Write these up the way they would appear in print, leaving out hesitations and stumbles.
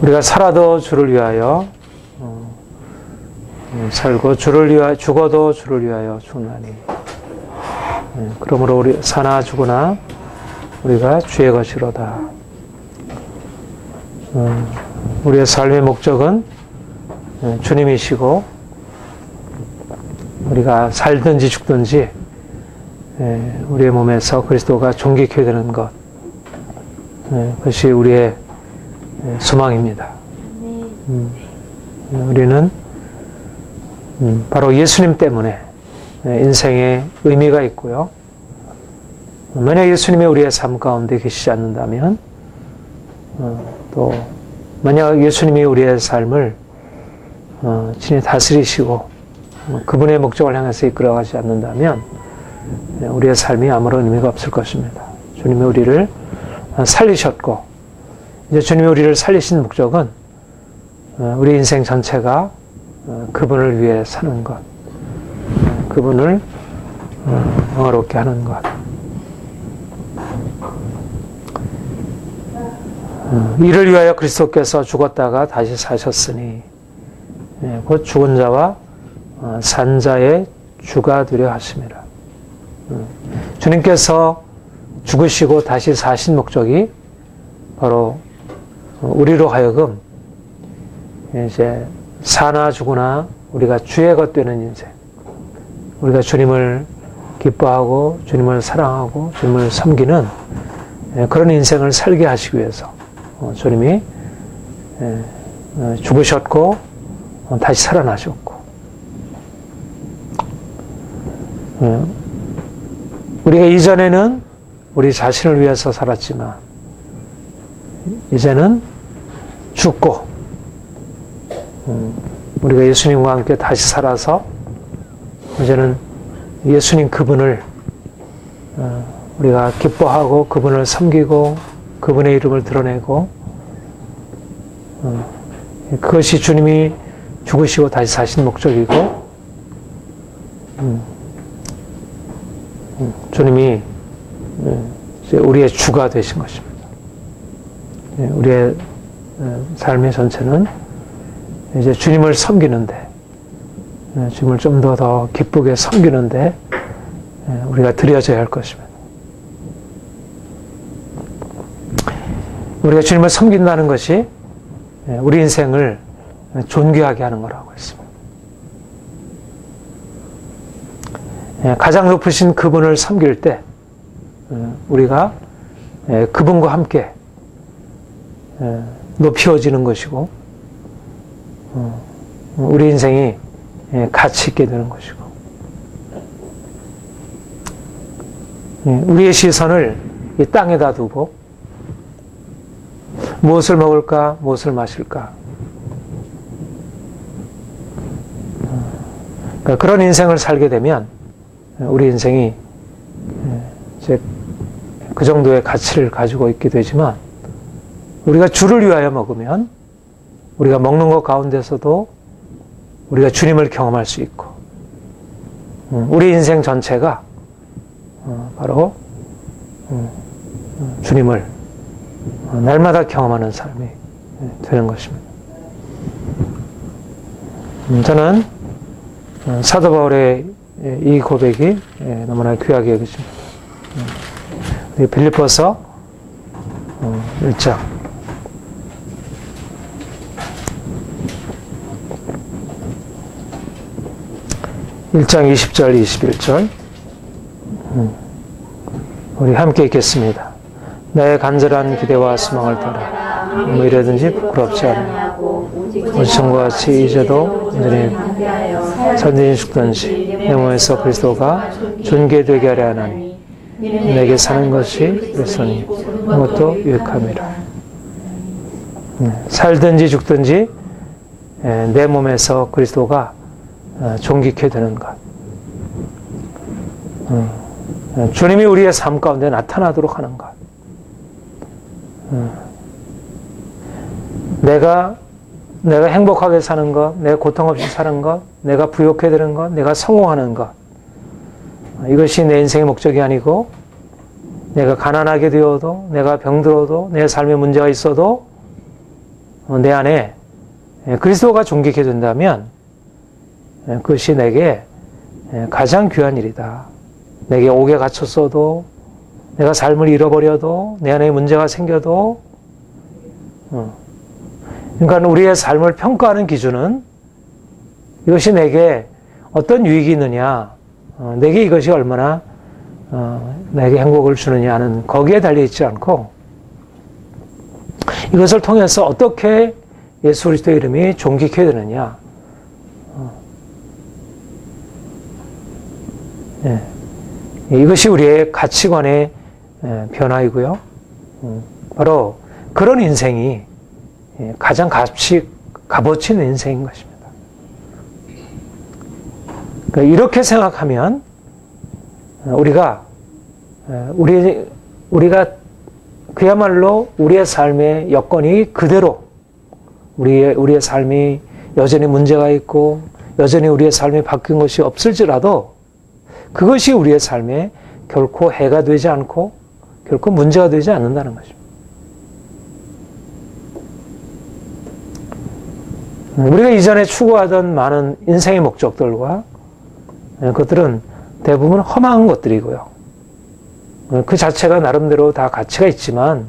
우리가 살아도 주를 위하여 살고 죽어도 주를 위하여 죽나니. 그러므로 우리 사나 죽으나 우리가 주의 것이로다. 우리의 삶의 목적은 주님이시고, 우리가 살든지 죽든지 우리의 몸에서 그리스도가 존귀케 되는 것, 그것이 우리의 소망입니다. 우리는 바로 예수님 때문에 인생에 의미가 있고요. 만약 예수님이 우리의 삶 가운데 계시지 않는다면, 또 만약 예수님이 우리의 삶을 친히 다스리시고 그분의 목적을 향해서 이끌어가지 않는다면 우리의 삶이 아무런 의미가 없을 것입니다. 주님이 우리를 살리셨고, 이제 주님이 우리를 살리신 목적은 우리 인생 전체가 그분을 위해 사는 것, 그분을 영화롭게 하는 것. 이를 위하여 그리스도께서 죽었다가 다시 사셨으니 곧 죽은 자와 산 자의 주가 되려 하심이라. 주님께서 죽으시고 다시 사신 목적이 바로 우리로 하여금 이제 사나 죽으나 우리가 주의 것 되는 인생, 우리가 주님을 기뻐하고 주님을 사랑하고 주님을 섬기는 그런 인생을 살게 하시기 위해서 주님이 죽으셨고 다시 살아나셨고, 우리가 이전에는 우리 자신을 위해서 살았지만 이제는 죽고 우리가 예수님과 함께 다시 살아서 이제는 예수님 그분을 우리가 기뻐하고 그분을 섬기고 그분의 이름을 드러내고, 그것이 주님이 죽으시고 다시 사신 목적이고, 주님이 이제 우리의 주가 되신 것입니다. 우리의 삶의 전체는 이제 주님을 섬기는데, 주님을 좀 더 기쁘게 섬기는데 우리가 드려져야 할 것입니다. 우리가 주님을 섬긴다는 것이 우리 인생을 존귀하게 하는 거라고 했습니다. 가장 높으신 그분을 섬길 때 우리가 그분과 함께 높이어지는 것이고, 우리 인생이 가치 있게 되는 것이고, 우리의 시선을 이 땅에다 두고 무엇을 먹을까, 무엇을 마실까, 그러니까 그런 인생을 살게 되면 우리 인생이 이제 그 정도의 가치를 가지고 있게 되지만, 우리가 주를 위하여 먹으면 우리가 먹는 것 가운데서도 우리가 주님을 경험할 수 있고, 우리 인생 전체가 바로 주님을 날마다 경험하는 삶이 되는 것입니다. 저는 사도 바울의 이 고백이 너무나 귀하게 여겨집니다. 빌립보서 1장 20절 21절 우리 함께 읽겠습니다. 나의 간절한 기대와 소망을 따라 뭐 이래든지 부끄럽지 않으며 오천과 같이 이제도 온전히 전진이 죽든지 내 몸에서 그리스도가 존귀되게 하려 하나니 내게 사는 것이 그리스도니 그것도 유익함이라. 살든지 죽든지 내 몸에서 그리스도가 존귀케 되는 것, 주님이 우리의 삶 가운데 나타나도록 하는 것, 내가 행복하게 사는 것, 내가 고통 없이 사는 것, 내가 부욕해 되는 것, 내가 성공하는 것, 이것이 내 인생의 목적이 아니고, 내가 가난하게 되어도, 내가 병들어도, 내 삶에 문제가 있어도 내 안에 그리스도가 존귀케 된다면 그것이 내게 가장 귀한 일이다. 내게 옥에 갇혔어도, 내가 삶을 잃어버려도, 내 안에 문제가 생겨도, 그러니까 우리의 삶을 평가하는 기준은 이것이 내게 어떤 유익이 있느냐, 내게 이것이 얼마나 내게 행복을 주느냐 하는 거기에 달려있지 않고, 이것을 통해서 어떻게 예수 그리스도의 이름이 존귀케 되느냐. 이것이 우리의 가치관의 변화이고요. 바로 그런 인생이 가장 값어치 있는 인생인 것입니다. 이렇게 생각하면 우리가 그야말로 우리의 삶의 여건이 그대로 우리의 삶이 여전히 문제가 있고 여전히 우리의 삶이 바뀐 것이 없을지라도 그것이 우리의 삶에 결코 해가 되지 않고 결코 문제가 되지 않는다는 것입니다. 우리가 이전에 추구하던 많은 인생의 목적들과 그것들은 대부분 험한 것들이고요. 그 자체가 나름대로 다 가치가 있지만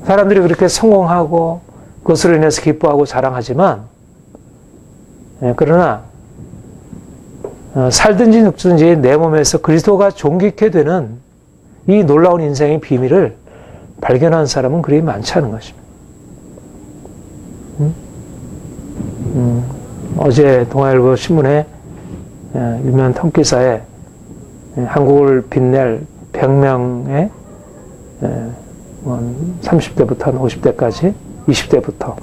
사람들이 그렇게 성공하고 그것으로 인해서 기뻐하고 자랑하지만 그러나 살든지 죽든지 내 몸에서 그리스도가 존귀케 되는 이 놀라운 인생의 비밀을 발견한 사람은 그리 많지 않은 것입니다. 어제 동아일보 신문에 유명한 턴기사에 한국을 빛낼 100명의 30대부터 한 50대까지 20대부터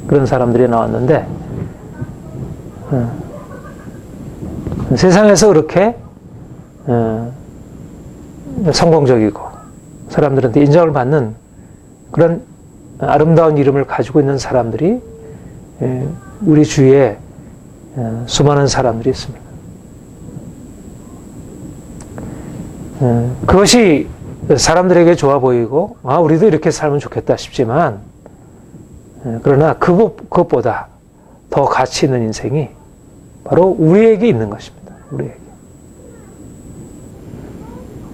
그런 사람들이 나왔는데 세상에서 그렇게 성공적이고 사람들한테 인정을 받는 그런 아름다운 이름을 가지고 있는 사람들이 우리 주위에 수많은 사람들이 있습니다. 그것이 사람들에게 좋아 보이고 우리도 이렇게 살면 좋겠다 싶지만 그러나 그것보다 더 가치 있는 인생이 바로 우리에게 있는 것입니다. 우리에게.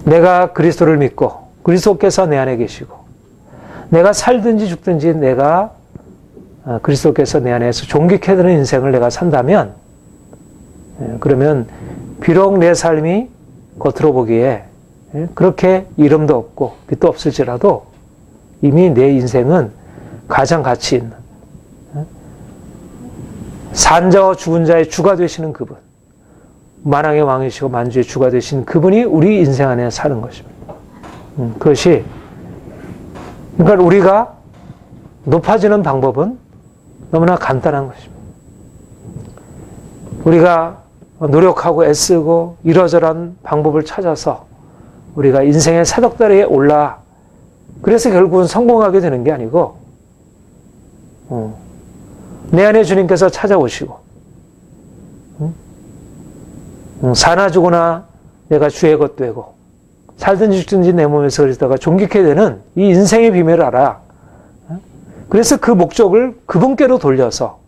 내가 그리스도를 믿고 그리스도께서 내 안에 계시고 내가 살든지 죽든지 내가 그리스도께서 내 안에서 존귀케 되는 인생을 내가 산다면 그러면 비록 내 삶이 겉으로 보기에 그렇게 이름도 없고 빛도 없을지라도 이미 내 인생은 가장 가치 있는 산자와 죽은 자의 주가 되시는 그분, 만왕의 왕이시고 만주의 주가 되신 그분이 우리 인생 안에 사는 것입니다. 그것이 그러니까 우리가 높아지는 방법은 너무나 간단한 것입니다. 우리가 노력하고 애쓰고 이러저러한 방법을 찾아서 우리가 인생의 사덕다리에 올라 그래서 결국은 성공하게 되는 게 아니고 내 안에 주님께서 찾아오시고 사나 죽으나 내가 주의 것 되고 살든지 죽든지 내 몸에서 그리스도가 존귀케 되는 이 인생의 비밀을 알아. 그래서 그 목적을 그분께로 돌려서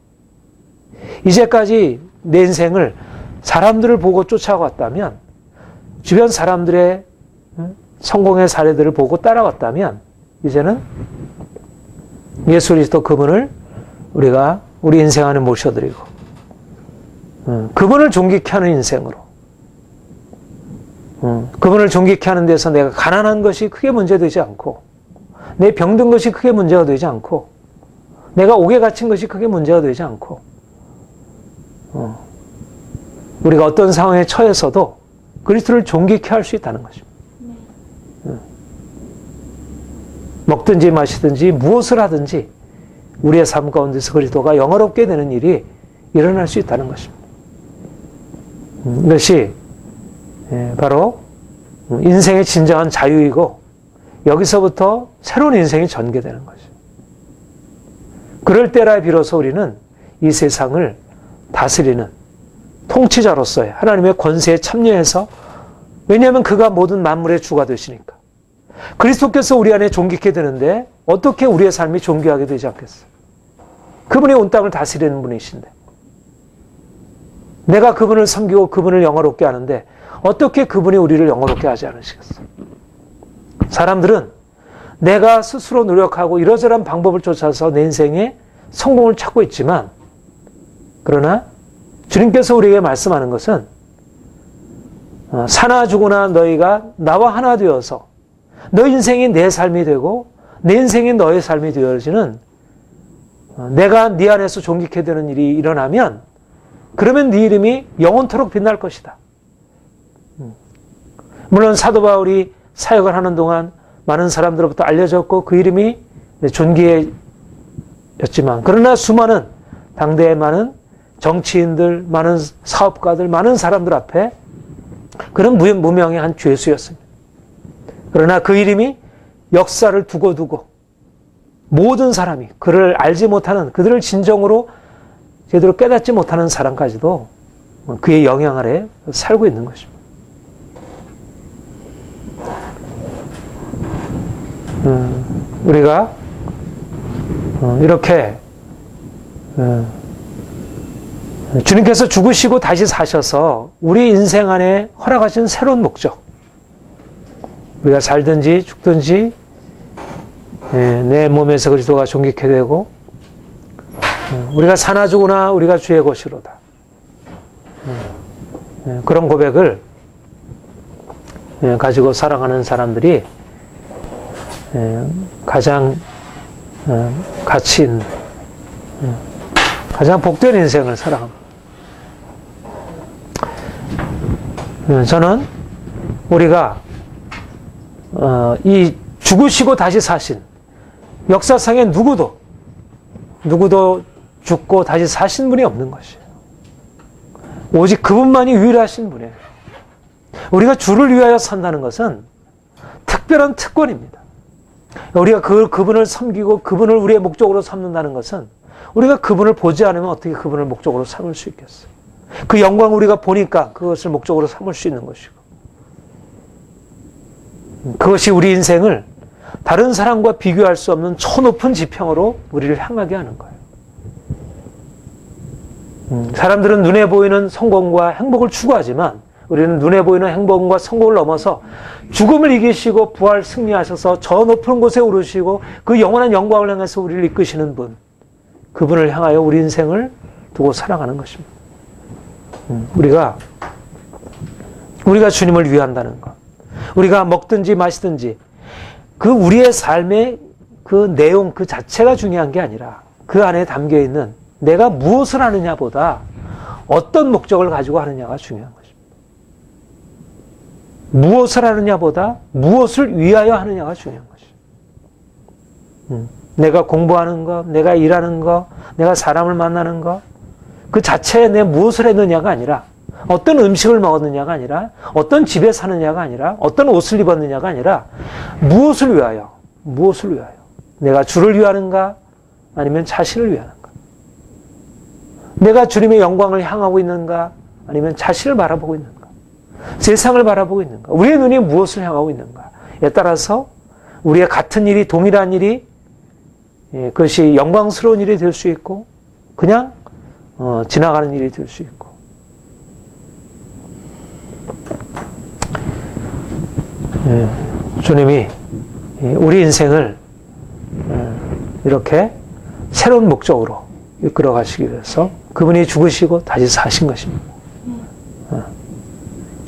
이제까지 내 인생을 사람들을 보고 쫓아왔다면 주변 사람들의 성공의 사례들을 보고 따라왔다면 이제는 예수 그리스도 그분을 우리가 우리 인생 안에 모셔드리고 그분을 존귀케 하는 인생으로 그분을 존귀케 하는 데서 내가 가난한 것이 크게 문제되지 않고 내 병든 것이 크게 문제가 되지 않고 내가 옥에 갇힌 것이 크게 문제가 되지 않고 우리가 어떤 상황에 처해서도 그리스도를 존귀케 할 수 있다는 것입니다. 먹든지 마시든지 무엇을 하든지 우리의 삶 가운데서 그리스도가 영화롭게 되는 일이 일어날 수 있다는 것입니다. 이것이 바로 인생의 진정한 자유이고 여기서부터 새로운 인생이 전개되는 거죠. 그럴 때라 비로소 우리는 이 세상을 다스리는 통치자로서의 하나님의 권세에 참여해서 왜냐하면 그가 모든 만물의 주가 되시니까 그리스도께서 우리 안에 존귀케 되는데 어떻게 우리의 삶이 존귀하게 되지 않겠어요? 그분이 온 땅을 다스리는 분이신데 내가 그분을 섬기고 그분을 영화롭게 하는데 어떻게 그분이 우리를 영화롭게 하지 않으시겠어요? 사람들은 내가 스스로 노력하고 이러저러한 방법을 쫓아서 내 인생에 성공을 찾고 있지만 그러나 주님께서 우리에게 말씀하는 것은 사나 죽으나 너희가 나와 하나 되어서 너 인생이 내 삶이 되고 내 인생이 너의 삶이 되어지는 내가 네 안에서 존귀케 되는 일이 일어나면 그러면 네 이름이 영원토록 빛날 것이다. 물론 사도 바울이 사역을 하는 동안 많은 사람들로부터 알려졌고 그 이름이 존귀해졌지만 그러나 수많은 당대의 많은 정치인들, 많은 사업가들, 많은 사람들 앞에 그런 무명의 한 죄수였습니다. 그러나 그 이름이 역사를 두고두고 모든 사람이 그를 알지 못하는 그들을 진정으로 제대로 깨닫지 못하는 사람까지도 그의 영향 아래 살고 있는 것입니다. 우리가 이렇게 주님께서 죽으시고 다시 사셔서 우리 인생 안에 허락하신 새로운 목적, 우리가 살든지 죽든지 내 몸에서 그리스도가 존귀케 되고 우리가 사나 죽으나 우리가 주의 것이로다. 그런 고백을 가지고 살아가는 사람들이 가장 가치 있는 가장 복된 인생을 살아갑니다. 저는 우리가 이 죽으시고 다시 사신 역사상에 누구도 죽고 다시 사신 분이 없는 것이에요. 오직 그분만이 유일하신 분이에요. 우리가 주를 위하여 산다는 것은 특별한 특권입니다. 우리가 그분을 섬기고 그분을 우리의 목적으로 삼는다는 것은 우리가 그분을 보지 않으면 어떻게 그분을 목적으로 삼을 수 있겠어요? 그 영광을 우리가 보니까 그것을 목적으로 삼을 수 있는 것이고 그것이 우리 인생을 다른 사람과 비교할 수 없는 초높은 지평으로 우리를 향하게 하는 거예요. 사람들은 눈에 보이는 성공과 행복을 추구하지만 우리는 눈에 보이는 행복과 성공을 넘어서 죽음을 이기시고 부활 승리하셔서 저 높은 곳에 오르시고 그 영원한 영광을 향해서 우리를 이끄시는 분, 그분을 향하여 우리 인생을 두고 살아가는 것입니다. 우리가 주님을 위한다는 것, 우리가 먹든지 마시든지 그 우리의 삶의 그 내용 그 자체가 중요한 게 아니라 그 안에 담겨 있는 내가 무엇을 하느냐보다 어떤 목적을 가지고 하느냐가 중요한 것입니다. 무엇을 하느냐보다 무엇을 위하여 하느냐가 중요한 것입니다. 내가 공부하는 것, 내가 일하는 것, 내가 사람을 만나는 것, 그 자체에 내 무엇을 했느냐가 아니라 어떤 음식을 먹었느냐가 아니라 어떤 집에 사느냐가 아니라 어떤 옷을 입었느냐가 아니라 무엇을 위하여 내가 주를 위하는가 아니면 자신을 위하는가, 내가 주님의 영광을 향하고 있는가 아니면 자신을 바라보고 있는가, 세상을 바라보고 있는가, 우리의 눈이 무엇을 향하고 있는가에 따라서 우리의 같은 일이 동일한 일이 그것이 영광스러운 일이 될 수 있고 그냥 지나가는 일이 될 수 있고 주님이 우리 인생을 이렇게 새로운 목적으로 이끌어 가시기 위해서 그분이 죽으시고 다시 사신 것입니다.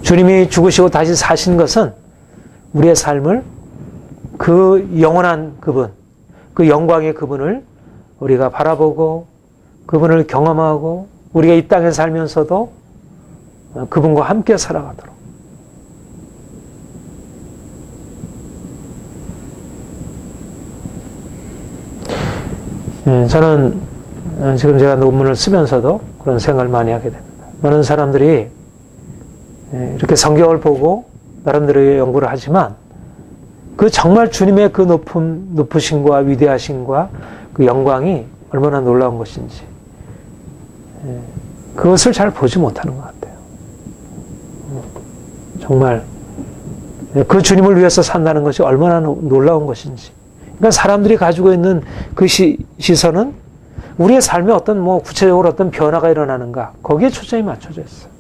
주님이 죽으시고 다시 사신 것은 우리의 삶을 그 영원한 그분, 그 영광의 그분을 우리가 바라보고 그분을 경험하고 우리가 이 땅에 살면서도 그분과 함께 살아가도록 저는 지금 제가 논문을 쓰면서도 그런 생각을 많이 하게 됩니다. 많은 사람들이 이렇게 성경을 보고 나름대로의 연구를 하지만 그 정말 주님의 그 높으심과 위대하심과 그 영광이 얼마나 놀라운 것인지 그것을 잘 보지 못하는 것 같아요. 정말 그 주님을 위해서 산다는 것이 얼마나 놀라운 것인지. 그러니까 사람들이 가지고 있는 그 시선은 우리의 삶에 어떤 구체적으로 어떤 변화가 일어나는가, 거기에 초점이 맞춰져 있어요.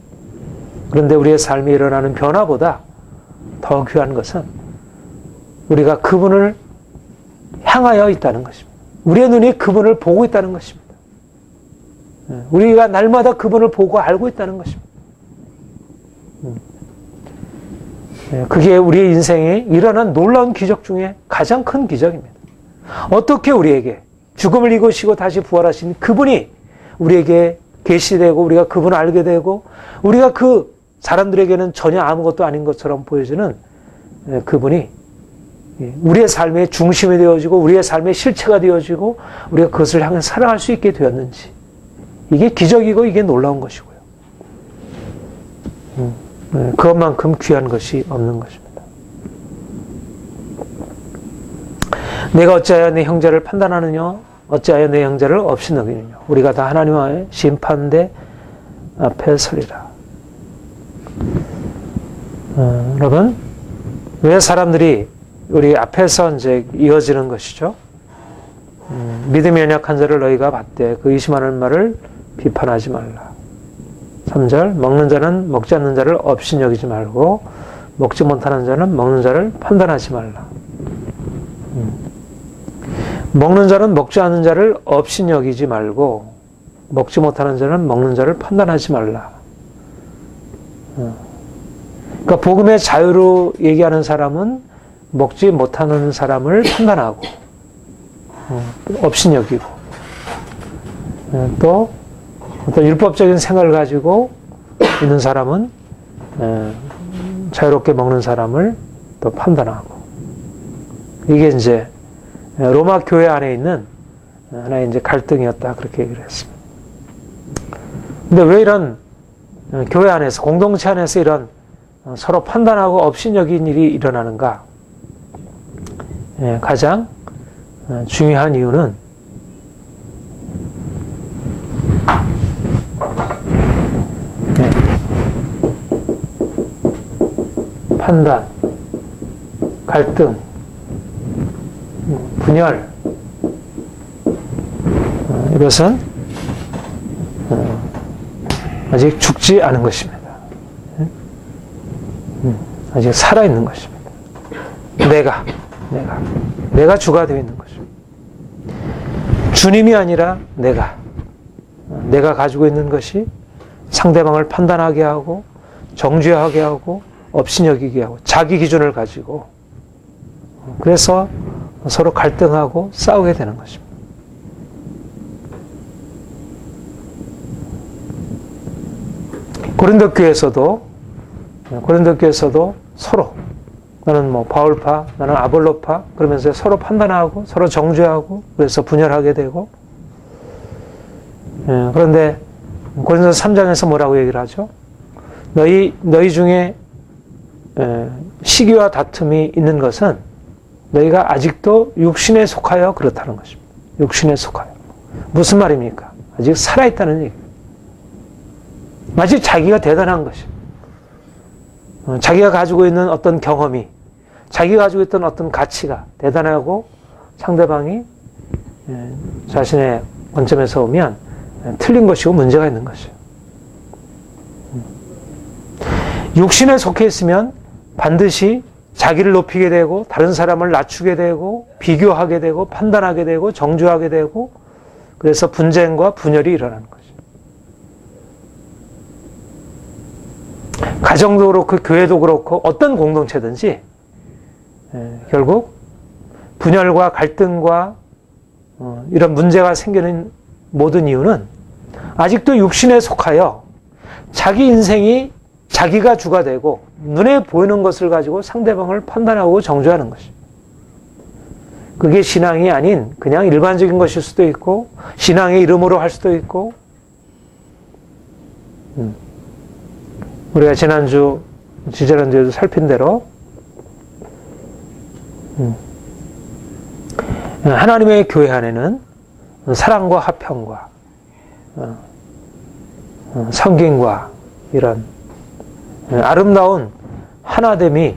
그런데 우리의 삶에 일어나는 변화보다 더 귀한 것은 우리가 그분을 향하여 있다는 것입니다. 우리의 눈이 그분을 보고 있다는 것입니다. 우리가 날마다 그분을 보고 알고 있다는 것입니다. 그게 우리의 인생에 일어난 놀라운 기적 중에 가장 큰 기적입니다. 어떻게 우리에게 죽음을 이기시고 다시 부활하신 그분이 우리에게 계시되고 우리가 그분을 알게 되고 우리가 그 사람들에게는 전혀 아무것도 아닌 것처럼 보여지는 그분이 우리의 삶의 중심이 되어지고 우리의 삶의 실체가 되어지고 우리가 그것을 향해 살아갈 수 있게 되었는지, 이게 기적이고 이게 놀라운 것이고요. 그것만큼 귀한 것이 없는 것입니다. 내가 어찌하여 내 형제를 판단하느냐? 어찌하여 내 형제를 없이 여기느냐? 우리가 다 하나님의 심판대 앞에 서리라. 여러분, 왜 사람들이 우리 앞에서 이제 이어지는 것이죠? 믿음이 연약한 자를 너희가 받되 그 의심하는 말을 비판하지 말라. 3절, 먹는 자는 먹지 않는 자를 없이 여기지 말고 먹지 못하는 자는 먹는 자를 판단하지 말라. 먹는 자는 먹지 않는 자를 없이 여기지 말고 먹지 못하는 자는 먹는 자를 판단하지 말라. 그러니까 복음의 자유로 얘기하는 사람은 먹지 못하는 사람을 판단하고 없이 여기고 또 어떤 율법적인 생각을 가지고 있는 사람은 자유롭게 먹는 사람을 또 판단하고, 이게 이제 로마 교회 안에 있는 하나의 이제 갈등이었다, 그렇게 얘기를 했습니다. 근데 왜 이런 교회 안에서, 공동체 안에서 이런 서로 판단하고 업신여긴 일이 일어나는가? 가장 중요한 이유는 판단, 갈등, 분열, 이것은 아직 죽지 않은 것입니다. 아직 살아있는 것입니다. 내가 주가 되어 있는 것입니다. 주님이 아니라 내가 가지고 있는 것이 상대방을 판단하게 하고 정죄하게 하고 업신여기게 하고 자기 기준을 가지고, 그래서 서로 갈등하고 싸우게 되는 것입니다. 고린도 교회에서도 서로, 나는 바울파, 나는 아볼로파, 그러면서 서로 판단하고 서로 정죄하고 그래서 분열하게 되고, 그런데 고린도서 3장에서 뭐라고 얘기를 하죠? 너희 중에 시기와 다툼이 있는 것은 너희가 아직도 육신에 속하여 그렇다는 것입니다. 육신에 속하여. 무슨 말입니까? 아직 살아있다는 얘기입니다. 아직 자기가 대단한 것입니다. 자기가 가지고 있는 어떤 경험이, 자기가 가지고 있던 어떤 가치가 대단하고 상대방이 자신의 관점에서 오면 틀린 것이고 문제가 있는 것이에요. 육신에 속해 있으면 반드시 자기를 높이게 되고 다른 사람을 낮추게 되고 비교하게 되고 판단하게 되고 정죄하게 되고, 그래서 분쟁과 분열이 일어나는 거죠. 가정도 그렇고 교회도 그렇고 어떤 공동체든지 결국 분열과 갈등과 이런 문제가 생기는 모든 이유는 아직도 육신에 속하여 자기 인생이 자기가 주가 되고 눈에 보이는 것을 가지고 상대방을 판단하고 정죄하는 것입니다. 그게 신앙이 아닌 그냥 일반적인 것일 수도 있고 신앙의 이름으로 할 수도 있고, 우리가 지난주에도 살핀 대로 하나님의 교회 안에는 사랑과 화평과 성김과 이런 아름다운 하나됨이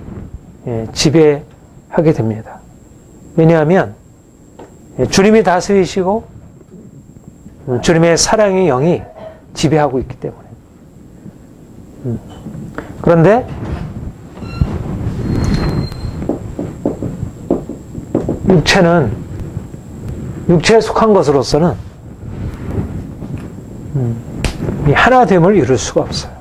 지배하게 됩니다. 왜냐하면 주님이 다스리시고 주님의 사랑의 영이 지배하고 있기 때문에. 그런데 육체에 속한 것으로서는 이 하나됨을 이룰 수가 없어요.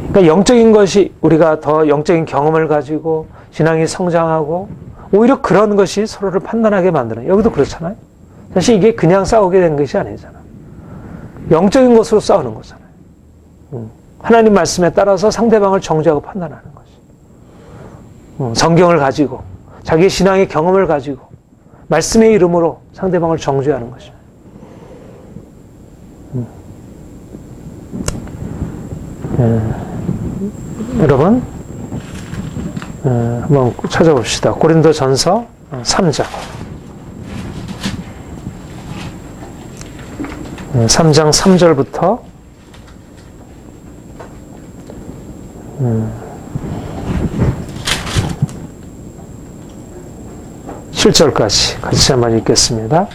그러니까 영적인 것이, 우리가 더 영적인 경험을 가지고 신앙이 성장하고 오히려 그런 것이 서로를 판단하게 만드는, 여기도 그렇잖아요. 사실 이게 그냥 싸우게 된 것이 아니잖아. 영적인 것으로 싸우는 거잖아요. 하나님 말씀에 따라서 상대방을 정죄하고 판단하는 것이. 성경을 가지고 자기 신앙의 경험을 가지고 말씀의 이름으로 상대방을 정죄하는 것이. 여러분, 한번 찾아봅시다. 고린도전서 3장. 3장 3절부터 7절까지 같이 한번 읽겠습니다.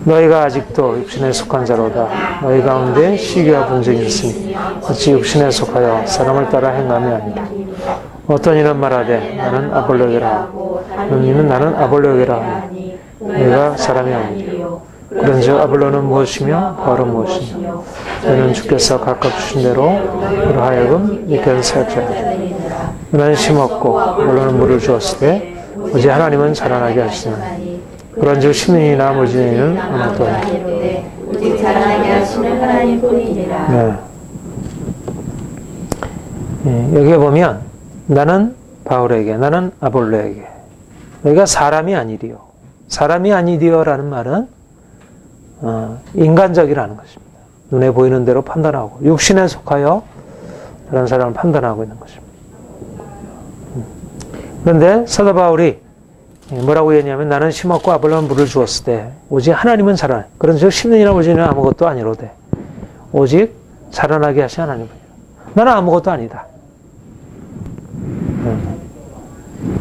너희가 아직도 육신에 속한 자로다. 너희 가운데 시기와 분쟁이 있으니 어찌 육신에 속하여 사람을 따라 행함이 아니라. 어떤 이는 말하되 나는 아볼로게라 하고 다른 이는 나는 아볼로게라 하니 내가 사람이 아니리요. 그런즉 아볼로는 무엇이며 바울은 무엇이며 저희는 주께서 각각 주신 대로 그로 하여금 믿게 살게 하리라. 너는 심었고 아볼로는 물을 주었을 때 오직 하나님은 자라나게 하시나니 그런즉 심는이나 무지는이는 아무것도 아니라 오직 자라나게 하시는 하나님뿐이니라. 여기에 보면 나는 바울에게, 나는 아볼로에게, 너희가 사람이 아니리요. 사람이 아니리요라는 말은 인간적이라는 것입니다. 눈에 보이는 대로 판단하고 육신에 속하여 다른 사람을 판단하고 있는 것입니다. 그런데 사도 바울이 뭐라고 했냐면 나는 심었고 아볼로는 물을 주었을 때 오직 하나님은 자라나게. 그런즉 심는이나 무지는 아무것도 아니로되 오직 자라나게 하신 하나님뿐이라. 나는 아무것도 아니다.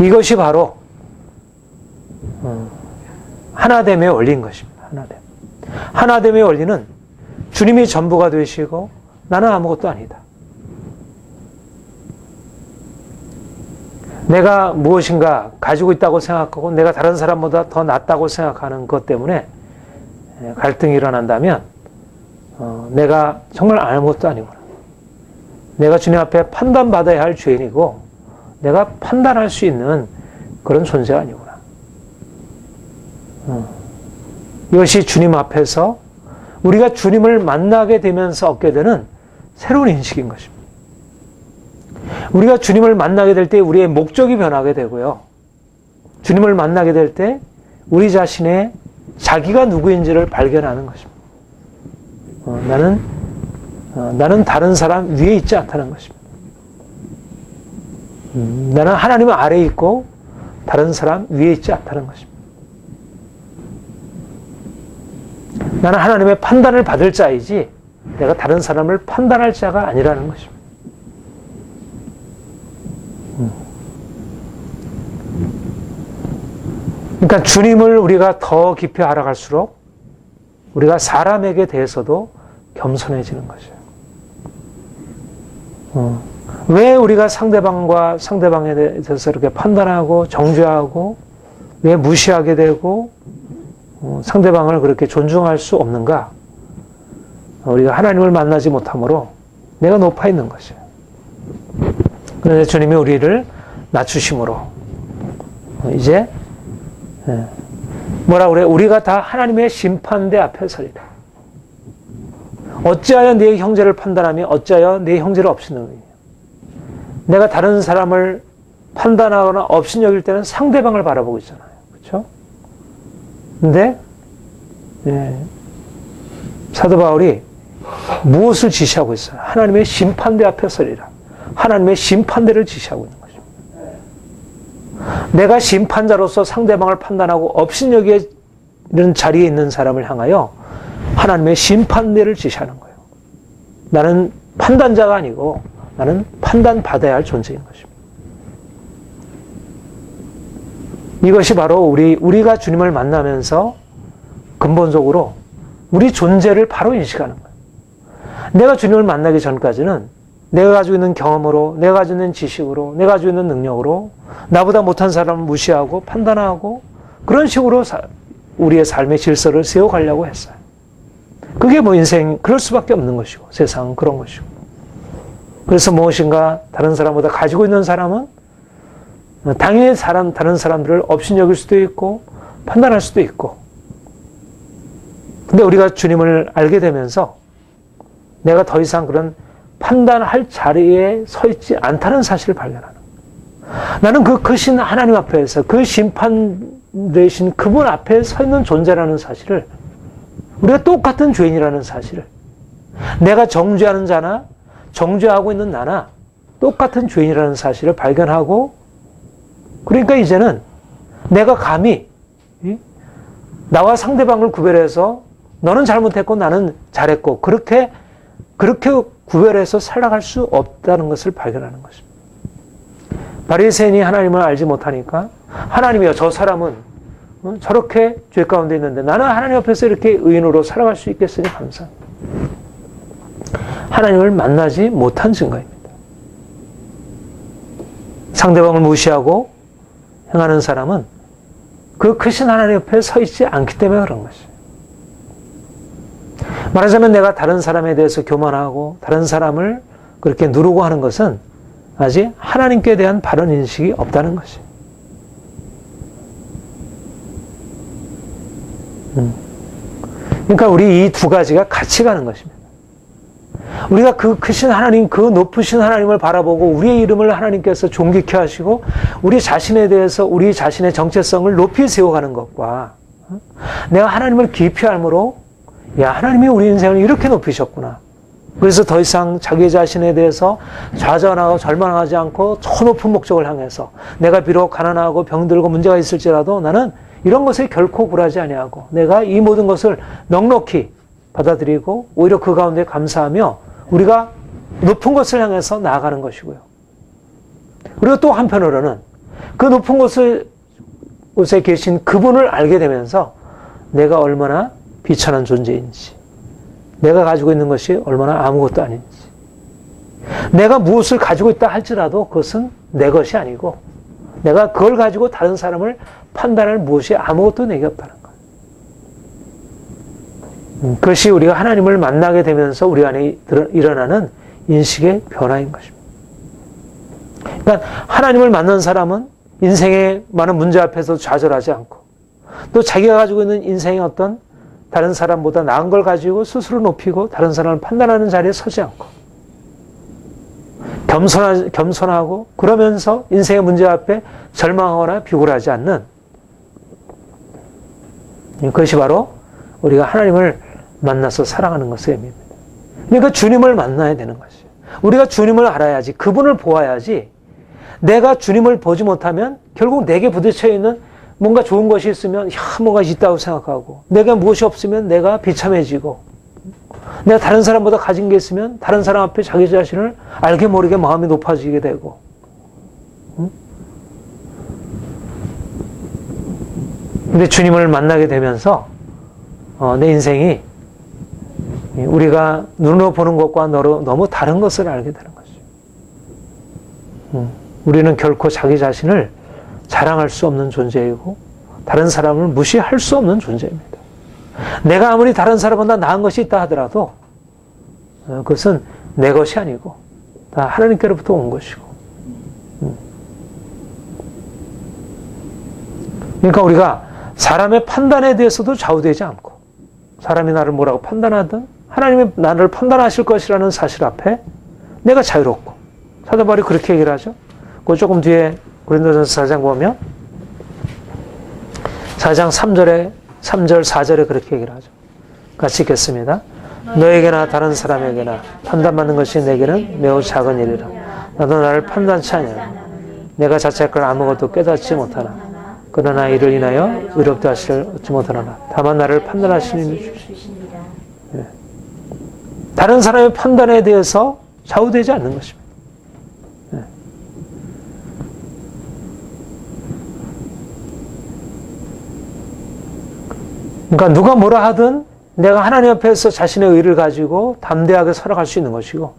이것이 바로 하나됨의 원리인 것입니다. 하나됨의 원리는 주님이 전부가 되시고 나는 아무것도 아니다. 내가 무엇인가 가지고 있다고 생각하고 내가 다른 사람보다 더 낫다고 생각하는 것 때문에 갈등이 일어난다면 내가 정말 아무것도 아니구나. 내가 주님 앞에 판단받아야 할 죄인이고 내가 판단할 수 있는 그런 존재가 아니구나. 이것이 주님 앞에서 우리가 주님을 만나게 되면서 얻게 되는 새로운 인식인 것입니다. 우리가 주님을 만나게 될 때 우리의 목적이 변하게 되고요. 주님을 만나게 될 때 우리 자신의 자기가 누구인지를 발견하는 것입니다. 나는 다른 사람 위에 있지 않다는 것입니다. 나는 하나님 아래에 있고 다른 사람 위에 있지 않다는 것입니다. 나는 하나님의 판단을 받을 자이지 내가 다른 사람을 판단할 자가 아니라는 것입니다. 그러니까 주님을 우리가 더 깊이 알아갈수록 우리가 사람에게 대해서도 겸손해지는 것이에요. 왜 우리가 상대방에 대해서 이렇게 판단하고 정죄하고 왜 무시하게 되고 상대방을 그렇게 존중할 수 없는가? 우리가 하나님을 만나지 못함으로 내가 높아 있는 것이에요. 그런데 주님이 우리를 낮추심으로 이제 뭐라 그래? 우리가 다 하나님의 심판대 앞에 서리라. 어찌하여 네 형제를 판단하며 어찌하여 네 형제를 업신여기냐. 내가 다른 사람을 판단하거나 업신여길 때는 상대방을 바라보고 있잖아요. 그렇죠? 근데 사도 바울이 무엇을 지시하고 있어요? 하나님의 심판대 앞에 서리라. 하나님의 심판대를 지시하고 있는 것입니다. 내가 심판자로서 상대방을 판단하고 업신여기는 자리에 있는 사람을 향하여 하나님의 심판대를 지시하는 거예요. 나는 판단자가 아니고 나는 판단받아야 할 존재인 것입니다. 이것이 바로 우리가 주님을 만나면서 근본적으로 우리 존재를 바로 인식하는 거예요. 내가 주님을 만나기 전까지는 내가 가지고 있는 경험으로, 내가 가지고 있는 지식으로, 내가 가지고 있는 능력으로 나보다 못한 사람을 무시하고 판단하고 그런 식으로 우리의 삶의 질서를 세워가려고 했어요. 그게 뭐 인생, 그럴 수밖에 없는 것이고 세상은 그런 것이고. 그래서 무엇인가 다른 사람보다 가지고 있는 사람은 당연히 다른 사람들을 업신여길 수도 있고 판단할 수도 있고. 근데 우리가 주님을 알게 되면서 내가 더 이상 그런 판단할 자리에 서 있지 않다는 사실을 발견하는 거예요. 나는 그 크신 하나님 앞에서 그 심판 되신 그분 앞에 서 있는 존재라는 사실을, 우리가 똑같은 죄인이라는 사실을, 내가 정죄하는 자나 정죄하고 있는 나나 똑같은 죄인이라는 사실을 발견하고, 그러니까 이제는 내가 감히 나와 상대방을 구별해서 너는 잘못했고 나는 잘했고 그렇게 구별해서 살아갈 수 없다는 것을 발견하는 것입니다. 바리새인이 하나님을 알지 못하니까 하나님이여, 저 사람은 저렇게 죄 가운데 있는데 나는 하나님 앞에서 이렇게 의인으로 살아갈 수 있겠으니 감사합니다. 하나님을 만나지 못한 증거입니다. 상대방을 무시하고 행하는 사람은 그 크신 하나님 옆에 서 있지 않기 때문에 그런 것이에요. 말하자면 내가 다른 사람에 대해서 교만하고 다른 사람을 그렇게 누르고 하는 것은 아직 하나님께 대한 바른 인식이 없다는 것이에요. 그러니까 우리 이 두 가지가 같이 가는 것입니다. 우리가 그 크신 하나님, 그 높으신 하나님을 바라보고 우리의 이름을 하나님께서 존귀케 하시고 우리 자신에 대해서 우리 자신의 정체성을 높이 세워가는 것과 내가 하나님을 깊이 알므로 야, 하나님이 우리 인생을 이렇게 높이셨구나. 그래서 더 이상 자기 자신에 대해서 좌절하고 절망하지 않고 저 높은 목적을 향해서 내가 비록 가난하고 병들고 문제가 있을지라도 나는 이런 것에 결코 굴하지 아니하고 내가 이 모든 것을 넉넉히 받아들이고 오히려 그 가운데 감사하며 우리가 높은 것을 향해서 나아가는 것이고요. 그리고 또 한편으로는 그 높은 곳에 계신 그분을 알게 되면서 내가 얼마나 비천한 존재인지, 내가 가지고 있는 것이 얼마나 아무것도 아닌지, 내가 무엇을 가지고 있다 할지라도 그것은 내 것이 아니고 내가 그걸 가지고 다른 사람을 판단할 무엇이 아무것도 내게 없다는 것. 그것이 우리가 하나님을 만나게 되면서 우리 안에 일어나는 인식의 변화인 것입니다. 그러니까 하나님을 만난 사람은 인생의 많은 문제 앞에서 좌절하지 않고 또 자기가 가지고 있는 인생의 어떤 다른 사람보다 나은 걸 가지고 스스로 높이고 다른 사람을 판단하는 자리에 서지 않고 겸손하고 그러면서 인생의 문제 앞에 절망하거나 비굴하지 않는, 그것이 바로 우리가 하나님을 만나서 살아가는 것의 의미입니다. 그러니까 주님을 만나야 되는 것이에요. 우리가 주님을 알아야지, 그분을 보아야지. 내가 주님을 보지 못하면 결국 내게 부딪혀 있는 뭔가 좋은 것이 있으면 뭔가 있다고 생각하고, 내가 무엇이 없으면 내가 비참해지고, 내가 다른 사람보다 가진 게 있으면 다른 사람 앞에 자기 자신을 알게 모르게 마음이 높아지게 되고, 근데 주님을 만나게 되면서 내 인생이 우리가 눈으로 보는 것과 너무 다른 것을 알게 되는 것이죠. 우리는 결코 자기 자신을 자랑할 수 없는 존재이고 다른 사람을 무시할 수 없는 존재입니다. 내가 아무리 다른 사람보다 나은 것이 있다 하더라도 그것은 내 것이 아니고 다 하나님께로부터 온 것이고, 그러니까 우리가 사람의 판단에 대해서도 좌우되지 않고 사람이 나를 뭐라고 판단하든 하나님이 나를 판단하실 것이라는 사실 앞에 내가 자유롭고, 사도 바울이 그렇게 얘기를 하죠. 그 조금 뒤에 고린도전서 4장 보면 4장 3절 4절에 그렇게 얘기를 하죠. 같이 읽겠습니다. 너에게나 다른 사람에게나 판단받는 것이 내게는 매우 작은 일이라. 나도 나를 판단치 아니하나. 내가 자책할 아무것도 깨닫지 못하나. 그러나 이를 인하여 의롭다 하시를 얻지 못하나. 다만 나를 판단하시는 이를 주시니라. 네. 다른 사람의 판단에 대해서 좌우되지 않는 것입니다. 네. 그러니까 누가 뭐라 하든 내가 하나님 앞에서 자신의 의를 가지고 담대하게 살아갈 수 있는 것이고,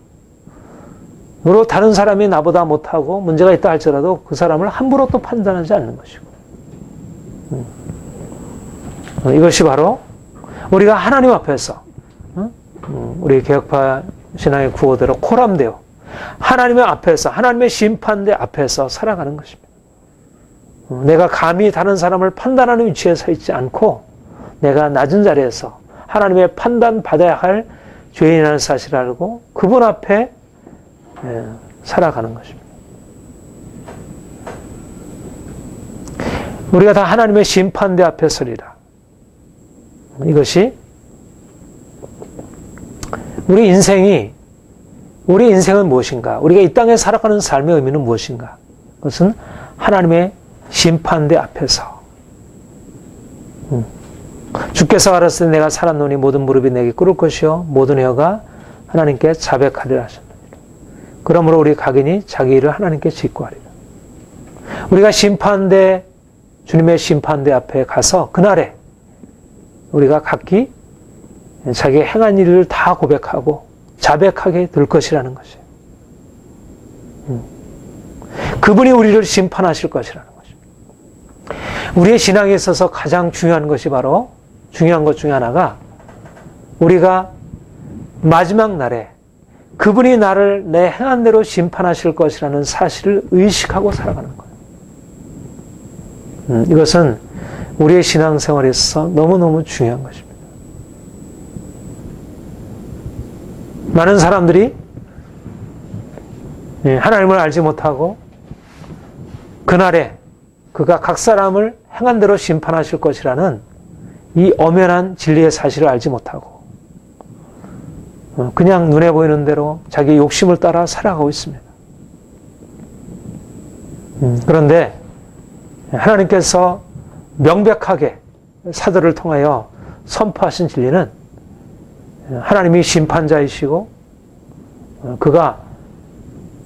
물론 다른 사람이 나보다 못하고 문제가 있다 할지라도 그 사람을 함부로 또 판단하지 않는 것이고, 이것이 바로 우리가 하나님 앞에서 우리 개혁파 신앙의 구호대로 코람데오, 하나님의 앞에서, 하나님의 심판대 앞에서 살아가는 것입니다. 내가 감히 다른 사람을 판단하는 위치에 서 있지 않고 내가 낮은 자리에서 하나님의 판단받아야 할 죄인이라는 사실을 알고 그분 앞에 살아가는 것입니다. 우리가 다 하나님의 심판대 앞에 서리라. 이것이 우리 인생은 무엇인가? 우리가 이 땅에 살아가는 삶의 의미는 무엇인가? 그것은 하나님의 심판대 앞에서 주께서 가라사대 내가 살았노니 모든 무릎이 내게 꿇을 것이요 모든 혀가 하나님께 자백하리라 하셨느니라. 그러므로 우리 각인이 자기 일을 하나님께 직구하리라. 우리가 주님의 심판대 앞에 가서 그날에 우리가 각기 자기 행한 일을 다 고백하고 자백하게 될 것이라는 것이에요. 그분이 우리를 심판하실 것이라는 것입니다. 우리의 신앙에 있어서 가장 중요한 것이 바로 중요한 것 중에 하나가 우리가 마지막 날에 그분이 나를 내 행한 대로 심판하실 것이라는 사실을 의식하고 살아가는 거예요. 이것은 우리의 신앙생활에 있어서 너무너무 중요한 것입니다. 많은 사람들이 하나님을 알지 못하고 그날에 그가 각 사람을 행한 대로 심판하실 것이라는 이 엄연한 진리의 사실을 알지 못하고 그냥 눈에 보이는 대로 자기 욕심을 따라 살아가고 있습니다. 그런데 하나님께서 명백하게 사도를 통하여 선포하신 진리는 하나님이 심판자이시고 그가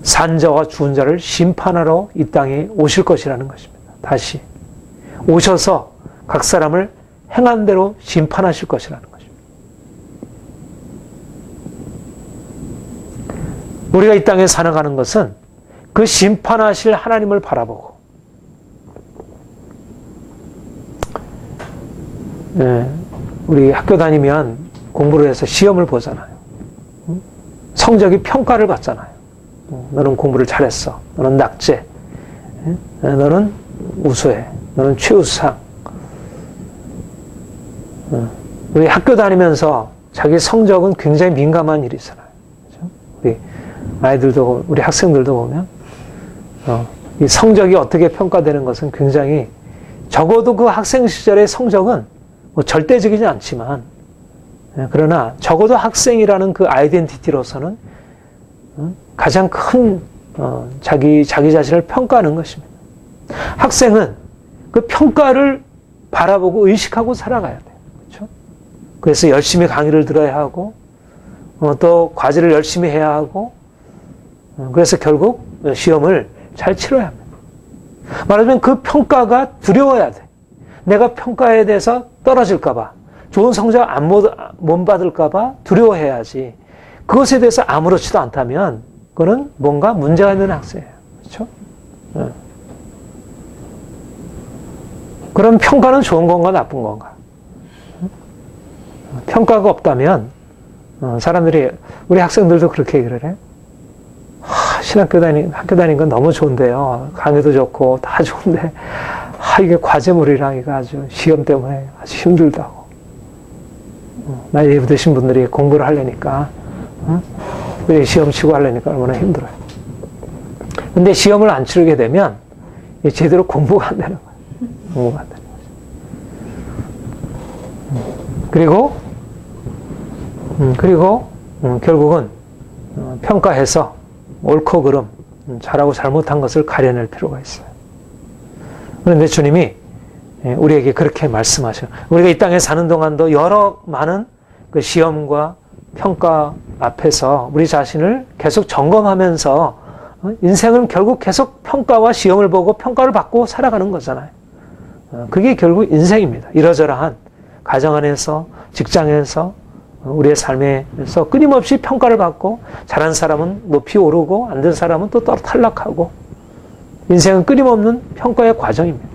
산자와 죽은 자를 심판하러 이 땅에 오실 것이라는 것입니다. 다시 오셔서 각 사람을 행한 대로 심판하실 것이라는 것입니다. 우리가 이 땅에 살아가는 것은 그 심판하실 하나님을 바라보고 우리 학교 다니면 공부를 해서 시험을 보잖아요. 성적이 평가를 받잖아요. 너는 공부를 잘했어. 너는 낙제. 너는 우수해. 너는 최우수상. 우리 학교 다니면서 자기 성적은 굉장히 민감한 일이잖아요. 그렇죠? 우리 아이들도, 우리 학생들도 보면, 이 성적이 어떻게 평가되는 것은 굉장히, 적어도 그 학생 시절의 성적은 뭐 절대적이지 않지만, 그러나 적어도 학생이라는 그 아이덴티티로서는 가장 큰 자기 자신을 평가하는 것입니다. 학생은 그 평가를 바라보고 의식하고 살아가야 돼요. 그렇죠? 그래서 열심히 강의를 들어야 하고 또 과제를 열심히 해야 하고 그래서 결국 시험을 잘 치러야 합니다. 말하자면 그 평가가 두려워야 돼. 내가 평가에 대해서 떨어질까 봐, 좋은 성적 못 받을까 봐 두려워해야지. 그것에 대해서 아무렇지도 않다면 그거는 뭔가 문제가 있는 학생이에요. 그렇죠? 그럼 평가는 좋은 건가 나쁜 건가? 평가가 없다면 사람들이, 우리 학생들도 그렇게 얘기를 해요. 학교 다니는 건 너무 좋은데요. 강의도 좋고 다 좋은데 이게 과제물이랑 이거 아주 시험 때문에 아주 힘들다고. 나이 드신 분들이 공부를 하려니까 시험 치고 하려니까 얼마나 힘들어요. 근데 시험을 안 치르게 되면 제대로 공부가 안 되는 거예요. 공부가 안 되는 거죠. 그리고 결국은 평가해서 옳고 그름, 잘하고 잘못한 것을 가려낼 필요가 있어요. 그런데 주님이 우리에게 그렇게 말씀하셔요. 우리가 이 땅에 사는 동안도 여러 많은 그 시험과 평가 앞에서 우리 자신을 계속 점검하면서 인생은 결국 계속 평가와 시험을 보고 평가를 받고 살아가는 거잖아요. 그게 결국 인생입니다. 이러저러한 가정 안에서, 직장에서, 우리의 삶에서 끊임없이 평가를 받고 잘한 사람은 높이 오르고 안 된 사람은 또 탈락하고 인생은 끊임없는 평가의 과정입니다.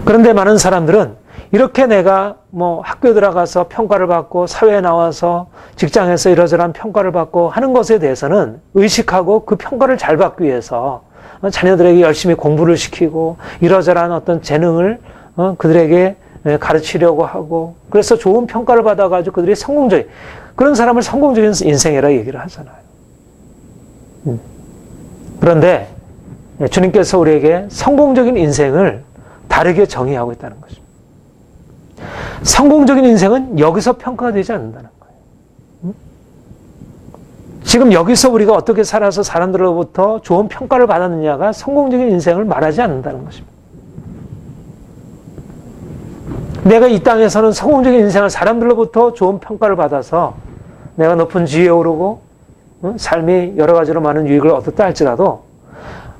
그런데 많은 사람들은 이렇게 내가 학교 들어가서 평가를 받고 사회에 나와서 직장에서 이러저러한 평가를 받고 하는 것에 대해서는 의식하고 그 평가를 잘 받기 위해서 자녀들에게 열심히 공부를 시키고 이러저러한 어떤 재능을 그들에게 가르치려고 하고 그래서 좋은 평가를 받아가지고 그들이 그런 사람을 성공적인 인생이라고 얘기를 하잖아요. 그런데 주님께서 우리에게 성공적인 인생을 다르게 정의하고 있다는 것입니다. 성공적인 인생은 여기서 평가가 되지 않는다는 거예요. 지금 여기서 우리가 어떻게 살아서 사람들로부터 좋은 평가를 받았느냐가 성공적인 인생을 말하지 않는다는 것입니다. 내가 이 땅에서는 성공적인 인생을 사람들로부터 좋은 평가를 받아서 내가 높은 지위에 오르고 삶이 여러 가지로 많은 유익을 얻었다 할지라도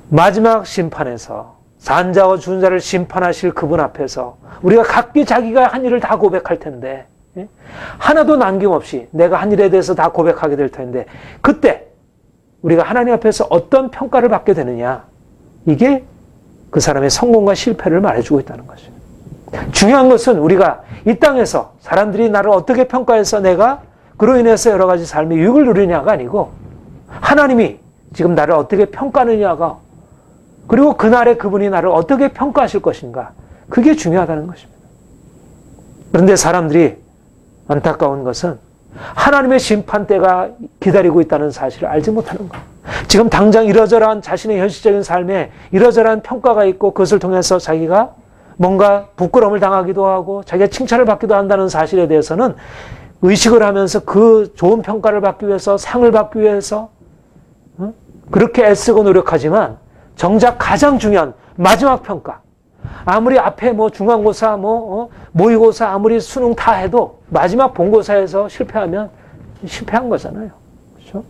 마지막 심판에서 산자와 죽은 자를 심판하실 그분 앞에서 우리가 각기 자기가 한 일을 다 고백할 텐데 하나도 남김없이 내가 한 일에 대해서 다 고백하게 될 텐데 그때 우리가 하나님 앞에서 어떤 평가를 받게 되느냐 이게 그 사람의 성공과 실패를 말해주고 있다는 것이에요. 중요한 것은 우리가 이 땅에서 사람들이 나를 어떻게 평가해서 내가 그로 인해서 여러 가지 삶의 유익을 누리냐가 아니고 하나님이 지금 나를 어떻게 평가하느냐가 그리고 그날에 그분이 나를 어떻게 평가하실 것인가 그게 중요하다는 것입니다. 그런데 사람들이 안타까운 것은 하나님의 심판대가 기다리고 있다는 사실을 알지 못하는 거예요. 지금 당장 이러저러한 자신의 현실적인 삶에 이러저러한 평가가 있고 그것을 통해서 자기가 뭔가 부끄러움을 당하기도 하고 자기가 칭찬을 받기도 한다는 사실에 대해서는 의식을 하면서 그 좋은 평가를 받기 위해서 상을 받기 위해서 그렇게 애쓰고 노력하지만 정작 가장 중요한 마지막 평가 아무리 앞에 중간고사 모의고사 아무리 수능 다 해도 마지막 본고사에서 실패하면 실패한 거잖아요. 그렇죠?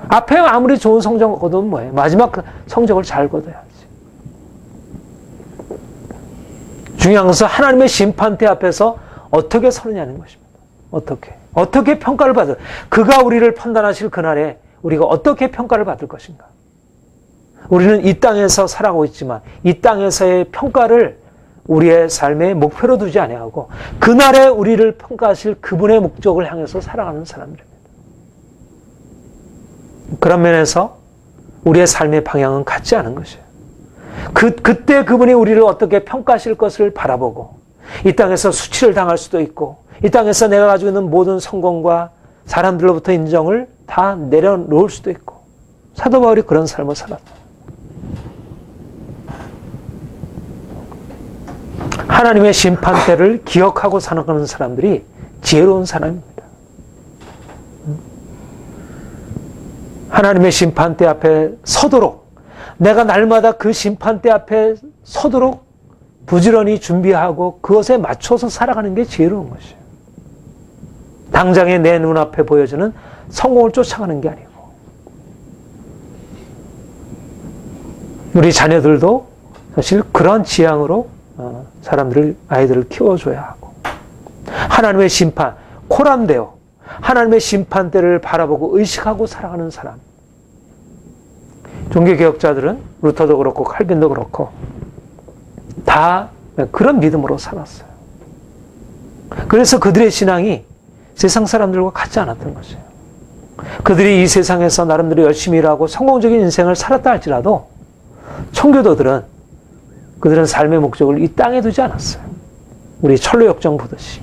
앞에 아무리 좋은 성적 거두면 뭐예요? 마지막 성적을 잘 거둬야지. 중요한 것은 하나님의 심판대 앞에서 어떻게 서느냐는 것입니다. 어떻게 평가를 받을 그가 우리를 판단하실 그날에 우리가 어떻게 평가를 받을 것인가. 우리는 이 땅에서 살아가고 있지만 이 땅에서의 평가를 우리의 삶의 목표로 두지 아니하고 그날에 우리를 평가하실 그분의 목적을 향해서 살아가는 사람들입니다. 그런 면에서 우리의 삶의 방향은 같지 않은 것이에요. 그때 그분이 우리를 어떻게 평가하실 것을 바라보고 이 땅에서 수치를 당할 수도 있고 이 땅에서 내가 가지고 있는 모든 성공과 사람들로부터 인정을 다 내려놓을 수도 있고 사도 바울이 그런 삶을 살았다. 하나님의 심판대를 기억하고 살아가는 사람들이 지혜로운 사람입니다. 하나님의 심판대 앞에 서도록 내가 날마다 그 심판대 앞에 서도록 부지런히 준비하고 그것에 맞춰서 살아가는 게 지혜로운 것이에요. 당장에 내 눈앞에 보여지는 성공을 쫓아가는 게 아니고 우리 자녀들도 사실 그런 지향으로 아이들을 키워줘야 하고 하나님의 심판, 코람데오 하나님의 심판대를 바라보고 의식하고 살아가는 사람 종교개혁자들은 루터도 그렇고 칼빈도 그렇고 다 그런 믿음으로 살았어요. 그래서 그들의 신앙이 세상 사람들과 같지 않았던 것이에요. 그들이 이 세상에서 나름대로 열심히 일하고 성공적인 인생을 살았다 할지라도 청교도들은 그들은 삶의 목적을 이 땅에 두지 않았어요. 우리 철로역정 보듯이.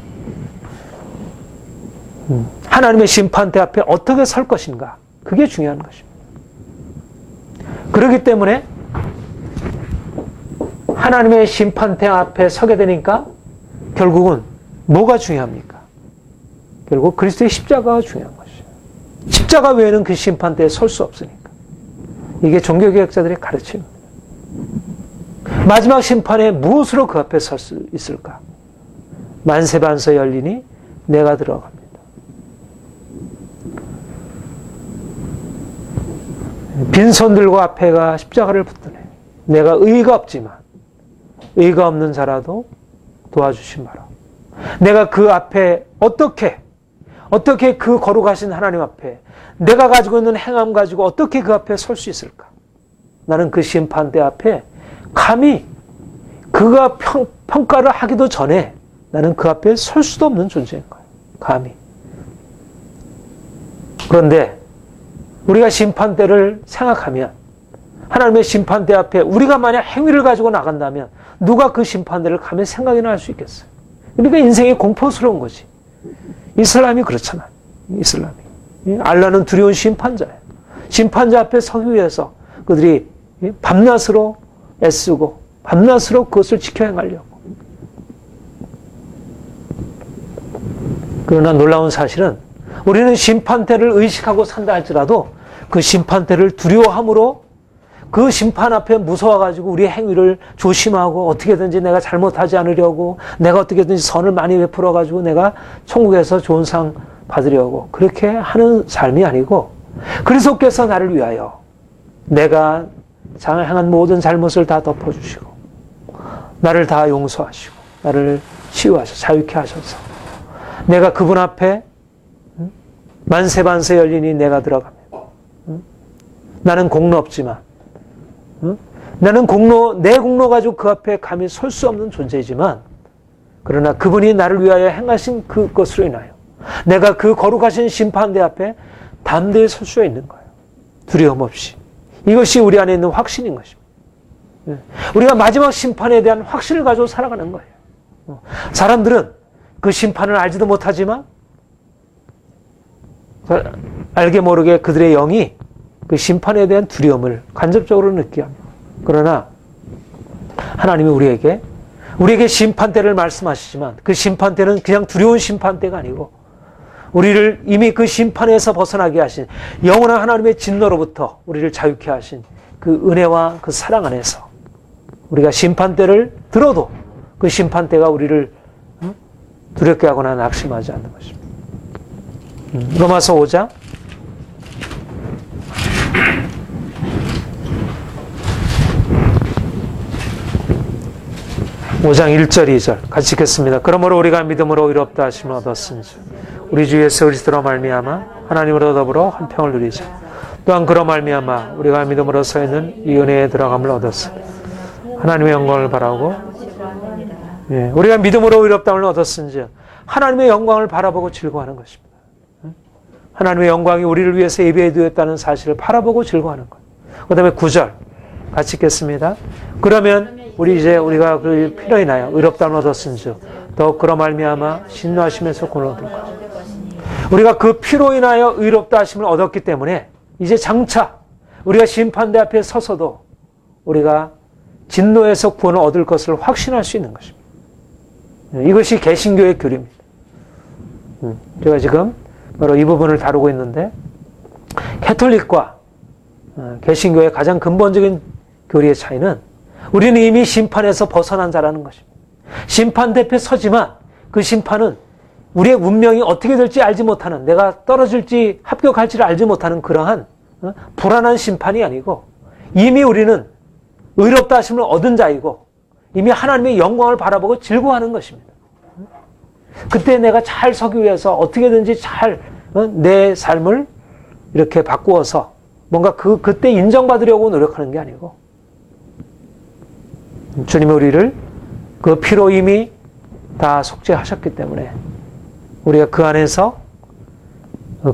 하나님의 심판대 앞에 어떻게 설 것인가 그게 중요한 것입니다. 그렇기 때문에 하나님의 심판대 앞에 서게 되니까 결국은 뭐가 중요합니까? 결국 그리스도의 십자가가 중요한 것이에요. 십자가 외에는 그 심판대에 설 수 없으니까. 이게 종교개혁자들의 가르침입니다. 마지막 심판에 무엇으로 그 앞에 설 수 있을까? 만세반서 열리니 내가 들어갑니다. 빈손 들고 앞에가 십자가를 붙드네. 내가 의가 없지만 의가 없는 자라도 도와주신 바라. 내가 그 앞에 어떻게 그 거룩하신 하나님 앞에 내가 가지고 있는 행함 가지고 어떻게 그 앞에 설 수 있을까? 나는 그 심판대 앞에 감히 그가 평가를 하기도 전에 나는 그 앞에 설 수도 없는 존재인 거예요. 감히. 그런데 우리가 심판대를 생각하면 하나님의 심판대 앞에 우리가 만약 행위를 가지고 나간다면 누가 그 심판대를 감히 생각이나 할 수 있겠어요? 그러니까 인생이 공포스러운 거지. 이슬람이 그렇잖아요. 이슬람이. 알라는 두려운 심판자예요. 심판자 앞에 서기 위해서 그들이 밤낮으로 애쓰고 밤낮으로 그것을 지켜 행하려고. 그러나 놀라운 사실은 우리는 심판대를 의식하고 산다 할지라도 그 심판대를 두려워함으로 그 심판 앞에 무서워가지고 우리의 행위를 조심하고 어떻게든지 내가 잘못하지 않으려고 내가 어떻게든지 선을 많이 베풀어가지고 내가 천국에서 좋은 상 받으려고 그렇게 하는 삶이 아니고 그리스도께서 나를 위하여 내가 행한 모든 잘못을 다 덮어주시고 나를 다 용서하시고 나를 치유하셔서 자유케 하셔서 내가 그분 앞에 만세반세 열리니 내가 들어가면 나는 공로 없지만 나는 내 공로 가지고 그 앞에 감히 설 수 없는 존재이지만 그러나 그분이 나를 위하여 행하신 그것으로 인하여 내가 그 거룩하신 심판대 앞에 담대히 설 수 있는 거예요. 두려움 없이. 이것이 우리 안에 있는 확신인 것입니다. 우리가 마지막 심판에 대한 확신을 가지고 살아가는 거예요. 사람들은 그 심판을 알지도 못하지만 알게 모르게 그들의 영이 그 심판에 대한 두려움을 간접적으로 느끼게 합니다. 그러나 하나님이 우리에게 심판대를 말씀하시지만 그 심판대는 그냥 두려운 심판대가 아니고 우리를 이미 그 심판에서 벗어나게 하신 영원한 하나님의 진노로부터 우리를 자유케 하신 그 은혜와 그 사랑 안에서 우리가 심판대를 들어도 그 심판대가 우리를 두렵게 하거나 낙심하지 않는 것입니다. 로마서 5장 1절 2절 같이 읽겠습니다. 그러므로 우리가 믿음으로 의롭다 하심을 얻었은즉 우리 주 예수 그리스도로 말미암아 하나님으로 더불어 한 평을 누리자. 또한 그로 말미암아 우리가 믿음으로 서 있는 이 은혜에 들어감을 얻었으니 하나님의 영광을 바라고 우리가 믿음으로 의롭다함을 얻었은즉 하나님의 영광을 바라보고 즐거워하는 것입니다. 하나님의 영광이 우리를 위해서 예비해 두었다는 사실을 바라보고 즐거워하는 것. 그 다음에 9절 같이 읽겠습니다. 그러면 우리가 그 피로 인하여 의롭다함을 얻었은즉 더욱 그로 말미암아 신노하심에서 구원을 얻을 것. 우리가 그 피로 인하여 의롭다 하심을 얻었기 때문에 이제 장차 우리가 심판대 앞에 서서도 우리가 진노에서 구원을 얻을 것을 확신할 수 있는 것입니다. 이것이 개신교의 교리입니다. 제가 지금 바로 이 부분을 다루고 있는데 캐톨릭과 개신교의 가장 근본적인 교리의 차이는 우리는 이미 심판에서 벗어난 자라는 것입니다. 심판대 앞에 서지만 그 심판은 우리의 운명이 어떻게 될지 알지 못하는, 내가 떨어질지 합격할지를 알지 못하는 그러한 불안한 심판이 아니고 이미 우리는 의롭다 하심을 얻은 자이고 이미 하나님의 영광을 바라보고 즐거워하는 것입니다. 그때 내가 잘 서기 위해서 어떻게든지 잘 내 삶을 이렇게 바꾸어서 뭔가 그때 인정받으려고 노력하는 게 아니고 주님이 우리를 그 피로 이미 다 속죄하셨기 때문에 우리가 그 안에서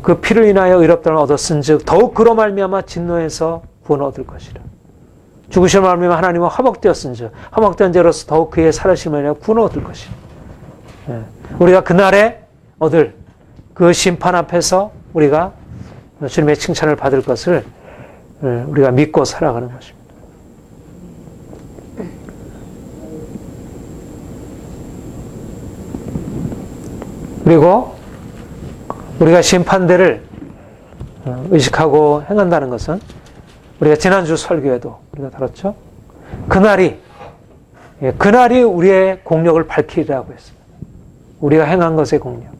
그 피를 인하여 의롭다함을 얻었은즉 더욱 그로 말미암아 진노에서 구원을 얻을 것이라. 죽으심을 말미암아 하나님은 화목되었은즉 화목된 자로서 더욱 그의 살아심을 인하여 구원을 얻을 것이라. 우리가 그날에 얻을 그 심판 앞에서 우리가 주님의 칭찬을 받을 것을 우리가 믿고 살아가는 것입니다. 그리고 우리가 심판대를 의식하고 행한다는 것은 우리가 지난주 설교에도 우리가 다뤘죠. 그날이 우리의 공력을 밝히리라고 했습니다. 우리가 행한 것의 공력.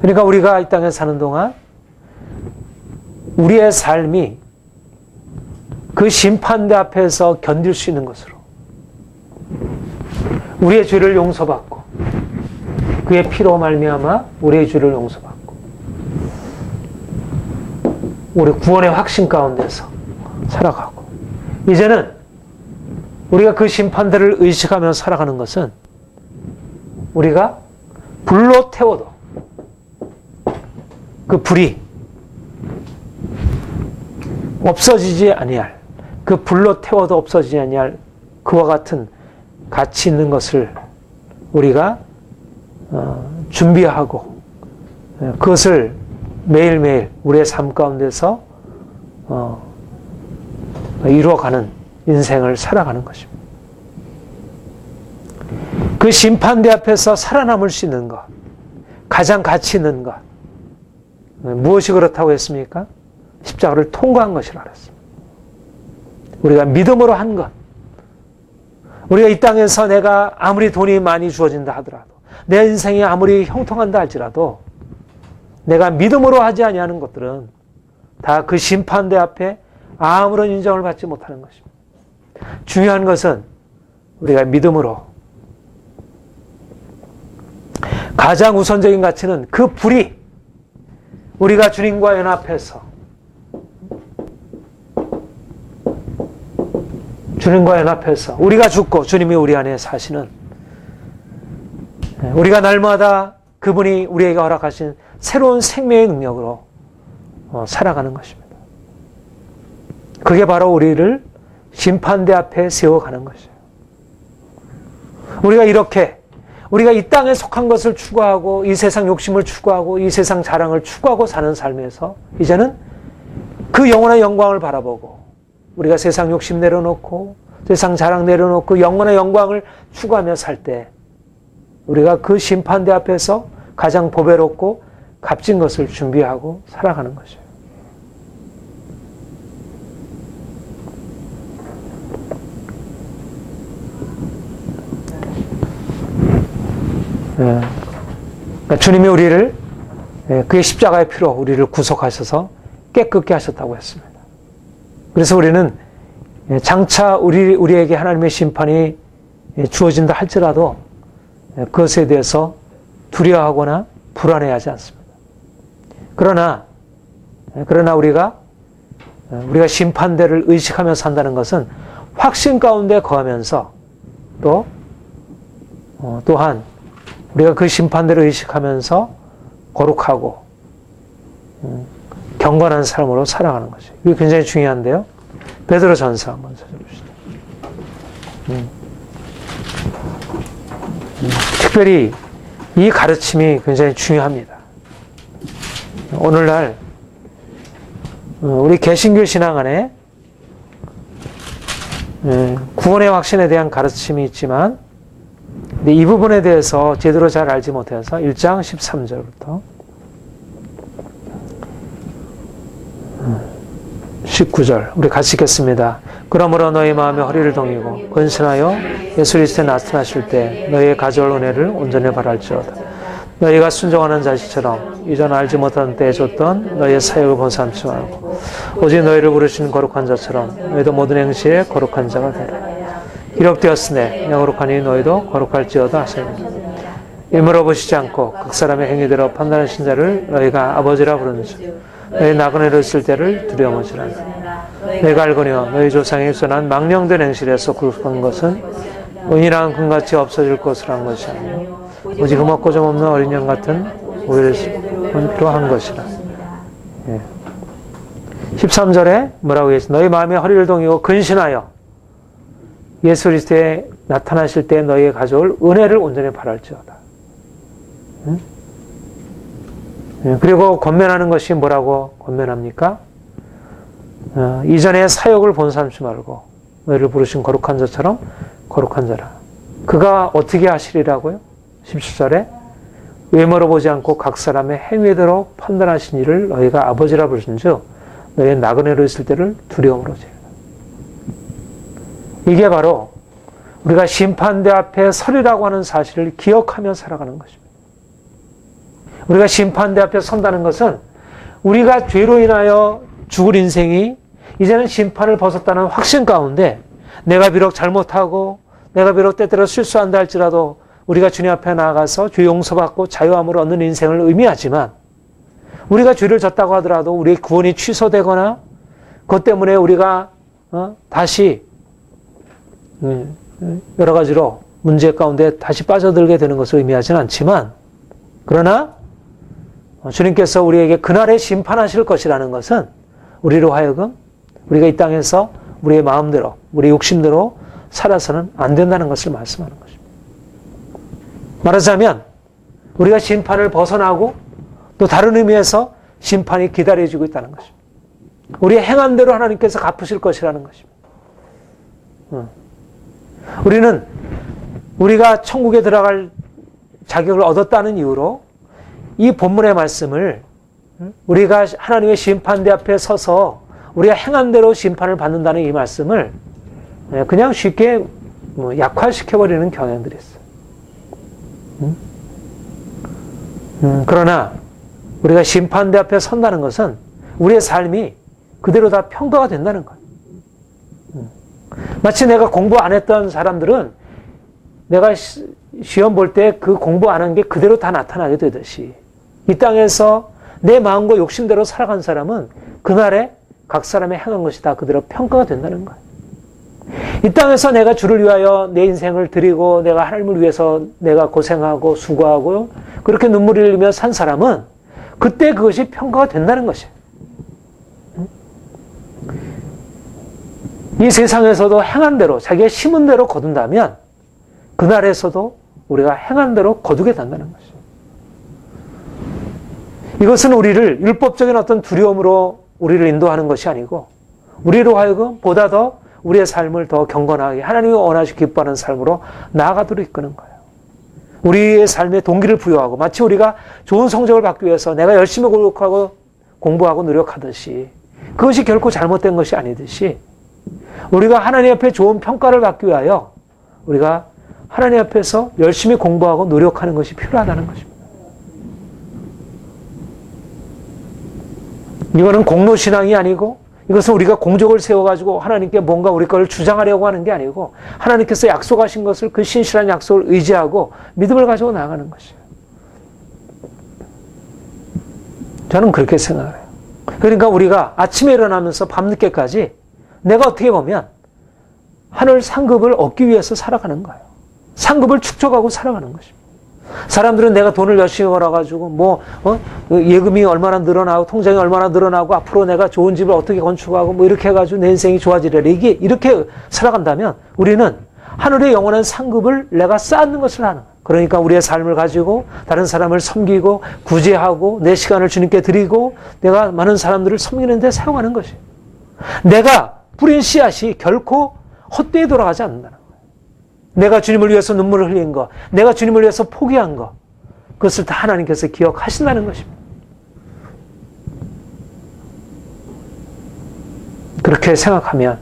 그러니까 우리가 이 땅에 사는 동안 우리의 삶이 그 심판대 앞에서 견딜 수 있는 것으로 우리의 죄를 용서받고 그의 피로 말미암아 우리의 죄를 용서받고 우리 구원의 확신 가운데서 살아가고 이제는 우리가 그 심판대를 의식하며 살아가는 것은 우리가 불로 태워도 그 불이 없어지지 아니할 그 불로 태워도 없어지지 아니할 그와 같은 가치 있는 것을 우리가 준비하고 그것을 매일매일 우리의 삶 가운데서 이루어가는 인생을 살아가는 것입니다. 그 심판대 앞에서 살아남을 수 있는 것, 가장 가치 있는 것, 무엇이 그렇다고 했습니까? 십자가를 통과한 것이라 그랬습니다. 우리가 믿음으로 한 것, 우리가 이 땅에서 내가 아무리 돈이 많이 주어진다 하더라도 내 인생이 아무리 형통한다 할지라도 내가 믿음으로 하지 아니하는 것들은 다 그 심판대 앞에 아무런 인정을 받지 못하는 것입니다. 중요한 것은 우리가 믿음으로 가장 우선적인 가치는 그 불이 우리가 주님과 연합해서 우리가 죽고 주님이 우리 안에 사시는 우리가 날마다 그분이 우리에게 허락하신 새로운 생명의 능력으로 살아가는 것입니다. 그게 바로 우리를 심판대 앞에 세워가는 것이에요. 우리가 이 땅에 속한 것을 추구하고 이 세상 욕심을 추구하고 이 세상 자랑을 추구하고 사는 삶에서 이제는 그 영원한 영광을 바라보고 우리가 세상 욕심 내려놓고 세상 자랑 내려놓고 영원한 영광을 추구하며 살 때 우리가 그 심판대 앞에서 가장 보배롭고 값진 것을 준비하고 살아가는 것이에요. 주님이 우리를 그의 십자가의 피로 우리를 구속하셔서 깨끗게 하셨다고 했습니다. 그래서 우리는 장차 우리에게 하나님의 심판이 주어진다 할지라도 그것에 대해서 두려워하거나 불안해하지 않습니다. 그러나 우리가 심판대를 의식하며 산다는 것은 확신 가운데 거하면서 또한 우리가 그 심판대를 의식하면서 거룩하고 경건한 삶으로 살아가는 것이 이게 굉장히 중요한데요. 베드로전서 한번 찾아봅시다. 특별히 이 가르침이 굉장히 중요합니다. 오늘날 우리 개신교 신앙 안에 구원의 확신에 대한 가르침이 있지만 근데 이 부분에 대해서 제대로 잘 알지 못해서 1장 13절부터 19절 우리 같이 읽겠습니다. 그러므로 너희 마음에 허리를 동이고 근신하여 예수 그리스도에 나타나실 때 너희의 가져올 은혜를 온전히 바랄지어다. 너희가 순종하는 자식처럼 이전 알지 못한 때에 줬던 너희의 사역을 본삼지 말고 오직 너희를 부르신 거룩한 자처럼 너희도 모든 행실에 거룩한 자가 되라. 기록되었으되 거룩하니 너희도 거룩할지어다 하시니라. 일물어 보시지 않고 각 사람의 행위대로 판단하신 자를 너희가 아버지라 부르는즉 너희 나그네로 있을 때를 두려워하지라. 너희가 알거니와 너희 조상이 선한 망령된 행실에서 굴복한 것은 은이랑 금같이 없어질 것을 한 것이 아니요 오직 흠없고 좀 없는 어린 양 같은 오히려 한 것이라. 13절에 뭐라고 했습니까? 너희 마음에 허리를 동이고 근신하여 예수 그리스도에 나타나실 때 너희에 가져올 은혜를 온전히 바랄지어다. 그리고 권면하는 것이 뭐라고 권면합니까? 이전에 사역을 본삼지 말고 너희를 부르신 거룩한 자처럼 거룩한 자라. 그가 어떻게 하시리라고요? 17절에 외모로 보지 않고 각 사람의 행위대로 판단하신 이를 너희가 아버지라 부르신즉 너희의 나그네로 있을 때를 두려움으로 지으라. 이게 바로 우리가 심판대 앞에 서리라고 하는 사실을 기억하며 살아가는 것입니다. 우리가 심판대 앞에 선다는 것은 우리가 죄로 인하여 죽을 인생이 이제는 심판을 벗었다는 확신 가운데 내가 비록 잘못하고 내가 비록 때때로 실수한다 할지라도 우리가 주님 앞에 나아가서 죄 용서받고 자유함을 얻는 인생을 의미하지만 우리가 죄를 졌다고 하더라도 우리의 구원이 취소되거나 그것 때문에 우리가 다시 여러 가지로 문제 가운데 다시 빠져들게 되는 것을 의미하지는 않지만 그러나 주님께서 우리에게 그날에 심판하실 것이라는 것은 우리로 하여금 우리가 이 땅에서 우리의 마음대로 우리 욕심대로 살아서는 안 된다는 것을 말씀하는 것입니다. 말하자면 우리가 심판을 벗어나고 또 다른 의미에서 심판이 기다려지고 있다는 것입니다. 우리의 행한 대로 하나님께서 갚으실 것이라는 것입니다. 우리는 우리가 천국에 들어갈 자격을 얻었다는 이유로 이 본문의 말씀을 우리가 하나님의 심판대 앞에 서서 우리가 행한 대로 심판을 받는다는 이 말씀을 그냥 쉽게 약화시켜버리는 경향들이 있어요. 그러나 우리가 심판대 앞에 선다는 것은 우리의 삶이 그대로 다 평가가 된다는 거예요. 마치 내가 공부 안 했던 사람들은 내가 시험 볼 때 그 공부 안 한 게 그대로 다 나타나게 되듯이 이 땅에서 내 마음과 욕심대로 살아간 사람은 그날에 각 사람의 행한 것이 다 그대로 평가가 된다는 거예요. 이 땅에서 내가 주를 위하여 내 인생을 드리고 내가 하나님을 위해서 내가 고생하고 수고하고 그렇게 눈물을 흘리며 산 사람은 그때 그것이 평가가 된다는 것이에요. 이 세상에서도 행한 대로 자기가 심은 대로 거둔다면 그날에서도 우리가 행한 대로 거두게 된다는 것이에요. 이것은 우리를 율법적인 어떤 두려움으로 우리를 인도하는 것이 아니고 우리로 하여금 보다 더 우리의 삶을 더 경건하게 하나님이 원하시고 기뻐하는 삶으로 나아가도록 이끄는 거예요. 우리의 삶에 동기를 부여하고 마치 우리가 좋은 성적을 받기 위해서 내가 열심히 공부하고 노력하듯이 그것이 결코 잘못된 것이 아니듯이 우리가 하나님 앞에 좋은 평가를 받기 위하여 우리가 하나님 앞에서 열심히 공부하고 노력하는 것이 필요하다는 것입니다. 이거는 공로신앙이 아니고 이것은 우리가 공적을 세워가지고 하나님께 뭔가 우리 걸 주장하려고 하는 게 아니고 하나님께서 약속하신 것을 그 신실한 약속을 의지하고 믿음을 가지고 나아가는 것이에요. 저는 그렇게 생각해요. 그러니까 우리가 아침에 일어나면서 밤늦게까지 내가 어떻게 보면 하늘 상급을 얻기 위해서 살아가는 거예요. 상급을 축적하고 살아가는 것입니다. 사람들은 내가 돈을 열심히 벌어가지고 예금이 얼마나 늘어나고 통장이 얼마나 늘어나고 앞으로 내가 좋은 집을 어떻게 건축하고 이렇게 해가지고 내 인생이 좋아지려래 이렇게 살아간다면 우리는 하늘의 영원한 상급을 내가 쌓는 것을 하는 거예요. 그러니까 우리의 삶을 가지고 다른 사람을 섬기고 구제하고 내 시간을 주님께 드리고 내가 많은 사람들을 섬기는 데 사용하는 것이에요. 내가 뿌린 씨앗이 결코 헛되이 돌아가지 않는다는 거예요. 내가 주님을 위해서 눈물을 흘린 것, 내가 주님을 위해서 포기한 것, 그것을 다 하나님께서 기억하신다는 것입니다. 그렇게 생각하면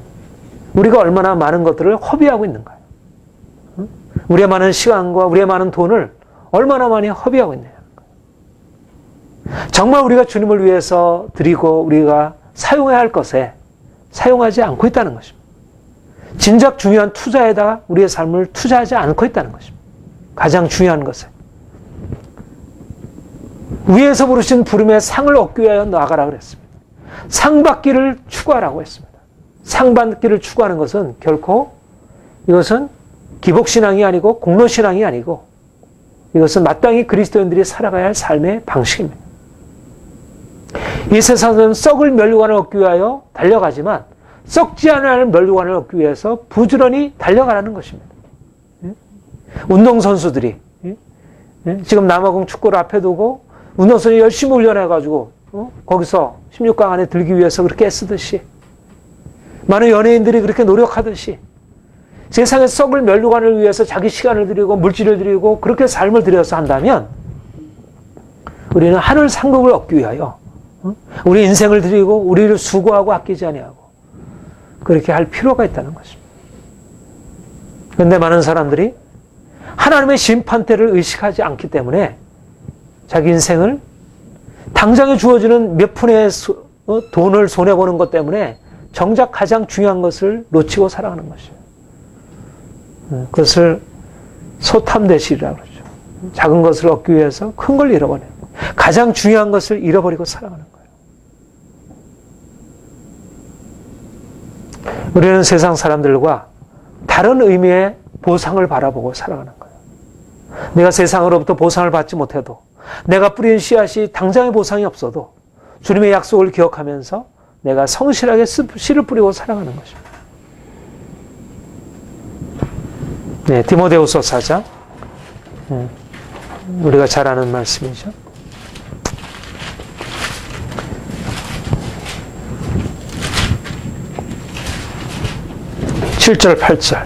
우리가 얼마나 많은 것들을 허비하고 있는 거예요. 우리의 많은 시간과 우리의 많은 돈을 얼마나 많이 허비하고 있느냐. 정말 우리가 주님을 위해서 드리고 우리가 사용해야 할 것에 사용하지 않고 있다는 것입니다. 진작 중요한 투자에다가 우리의 삶을 투자하지 않고 있다는 것입니다. 가장 중요한 것은 위에서 부르신 부름의 상을 얻기 위하여 나아가라 그랬습니다. 상 받기를 추구하라고 했습니다. 상 받기를 추구하는 것은 결코 이것은 기복신앙이 아니고 공로신앙이 아니고 이것은 마땅히 그리스도인들이 살아가야 할 삶의 방식입니다. 이 세상은 썩을 면류관을 얻기 위하여 달려가지만 썩지 않을 면류관을 얻기 위해서 부지런히 달려가라는 것입니다. 운동선수들이 지금 남아공 축구를 앞에 두고 운동선수 열심히 훈련해가지고 거기서 16강 안에 들기 위해서 그렇게 애쓰듯이 많은 연예인들이 그렇게 노력하듯이 세상의 썩을 면류관을 위해서 자기 시간을 드리고 물질을 드리고 그렇게 삶을 들여서 한다면 우리는 하늘 상급을 얻기 위하여 우리 인생을 드리고 우리를 수고하고 아끼지 아니하고 그렇게 할 필요가 있다는 것입니다. 그런데 많은 사람들이 하나님의 심판대를 의식하지 않기 때문에 자기 인생을 당장에 주어지는 몇 푼의 돈을 손해보는 것 때문에 정작 가장 중요한 것을 놓치고 살아가는 것이에요. 그것을 소탐대실이라고 그러죠. 작은 것을 얻기 위해서 큰 걸 잃어버리는 거예요. 가장 중요한 것을 잃어버리고 살아가는 거예요. 우리는 세상 사람들과 다른 의미의 보상을 바라보고 살아가는 거예요. 내가 세상으로부터 보상을 받지 못해도, 내가 뿌린 씨앗이 당장의 보상이 없어도 주님의 약속을 기억하면서 내가 성실하게 씨를 뿌리고 살아가는 것입니다. 네, 디모데후서 4장. 우리가 잘 아는 말씀이죠. 7절, 8절.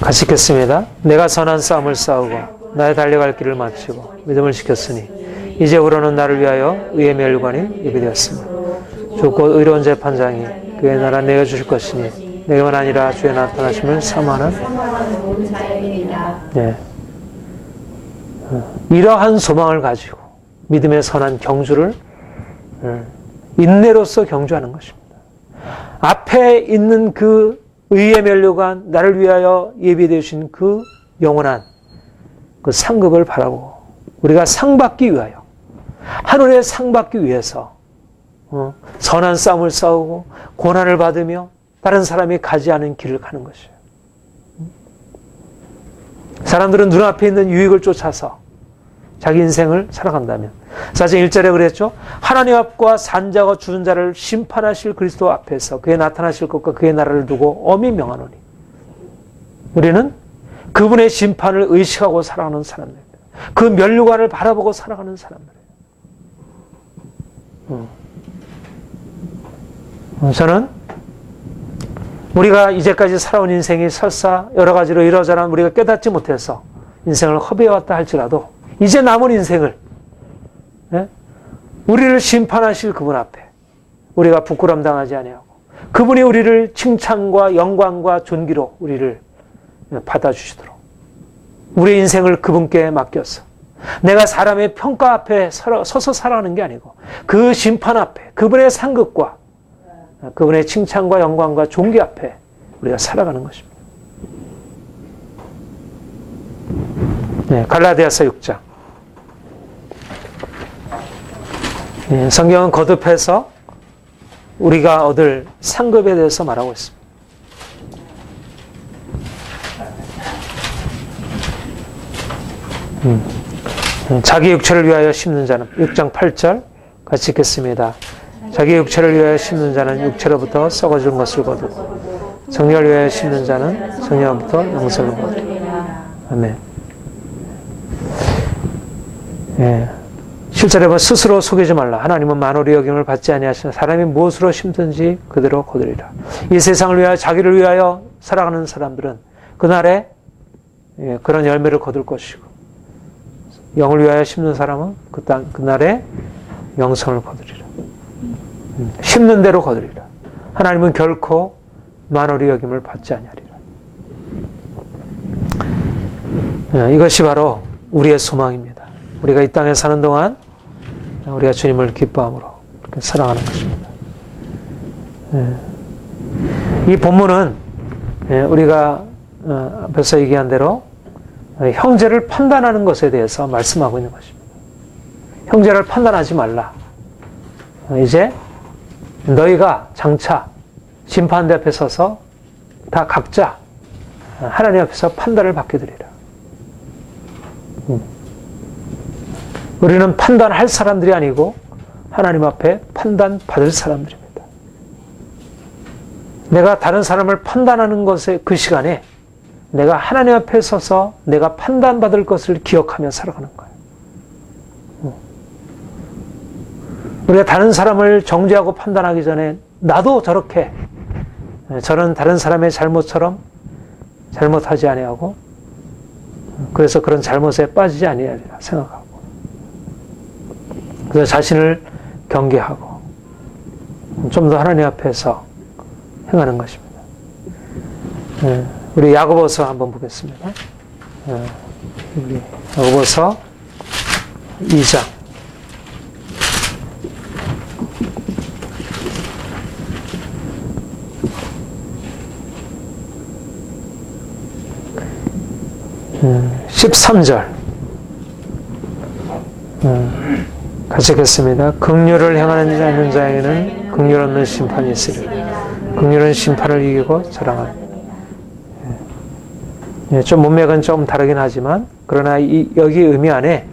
같이 읽겠습니다. 내가 선한 싸움을 싸우고 나의 달려갈 길을 마치고 믿음을 지켰으니 이제부로는 나를 위하여 의의 멸관이 예비되었습니다. 주 곧 의로운 재판장이 그의 나라 내게 주실 것이니 내게만 아니라 주의 나타나심을 사모하는 네. 이러한 소망을 가지고 믿음의 선한 경주를 인내로서 경주하는 것입니다. 앞에 있는 그 의의 면류관, 나를 위하여 예비되어 주신 그 영원한 그 상급을 바라보고 우리가 상 받기 위하여, 하늘의 상 받기 위해서 선한 싸움을 싸우고 고난을 받으며 다른 사람이 가지 않은 길을 가는 것이에요. 사람들은 눈앞에 있는 유익을 쫓아서 자기 인생을 살아간다면, 4장 1절에 그랬죠. 하나님 앞과 산자와 죽은 자를 심판하실 그리스도 앞에서 그의 나타나실 것과 그의 나라를 두고 엄히 명하노니, 우리는 그분의 심판을 의식하고 살아가는 사람들입니다. 그 면류관을 바라보고 살아가는 사람들이에요. 저는 우리가 이제까지 살아온 인생이 설사 여러 가지로 이러저러한 우리가 깨닫지 못해서 인생을 허비해왔다 할지라도 이제 남은 인생을 우리를 심판하실 그분 앞에 우리가 부끄럼 당하지 아니하고 그분이 우리를 칭찬과 영광과 존귀로 우리를 받아주시도록 우리의 인생을 그분께 맡겨서 내가 사람의 평가 앞에 서서 살아가는 게 아니고 그 심판 앞에 그분의 상급과 그분의 칭찬과 영광과 존귀 앞에 우리가 살아가는 것입니다. 네, 갈라디아서 6장. 네, 성경은 거듭해서 우리가 얻을 상급에 대해서 말하고 있습니다. 자기 육체를 위하여 심는 자는 6장 8절 같이 읽겠습니다. 자기 육체를 위하여 심는 자는 육체로부터 썩어질 것을 거두고 정령을 위하여 심는 자는 정령으로부터 영생을 거두고. 아멘. 예. 7절에 보면 스스로 속이지 말라. 하나님은 만월의 여김을 받지 아니하시나 사람이 무엇으로 심든지 그대로 거두리라. 이 세상을 위하여 자기를 위하여 살아가는 사람들은 그날에 그런 열매를 거둘 것이고, 영을 위하여 심는 사람은 그날에 영생을 거두리라. 심는 대로 거두리라. 하나님은 결코 만월의 여김을 받지 아니하리라. 이것이 바로 우리의 소망입니다. 우리가 이 땅에 사는 동안 우리가 주님을 기뻐함으로 그렇게 살아가는 것입니다. 이 본문은 우리가 앞에서 얘기한 대로 형제를 판단하는 것에 대해서 말씀하고 있는 것입니다. 형제를 판단하지 말라. 이제 너희가 장차 심판대 앞에 서서 다 각자 하나님 앞에서 판단을 받게 되리라. 우리는 판단할 사람들이 아니고 하나님 앞에 판단받을 사람들입니다. 내가 다른 사람을 판단하는 것의 그 시간에 내가 하나님 앞에 서서 내가 판단받을 것을 기억하며 살아가는 거예요. 우리가 다른 사람을 정죄하고 판단하기 전에 나도 저렇게 저는 다른 사람의 잘못처럼 잘못하지 아니하고 그래서 그런 잘못에 빠지지 아니하리라 생각하고 그래서 자신을 경계하고 좀 더 하나님 앞에서 행하는 것입니다. 우리 야고보서 한번 보겠습니다. 우리 야고보서 2장. 13절 같이 읽겠습니다. 긍휼을 행하는 자에게는 긍휼 없는 심판이 있으리라. 긍휼은 심판을 이기고 자랑하는. 좀 문맥은 좀 다르긴 하지만 그러나 여기 의미 안에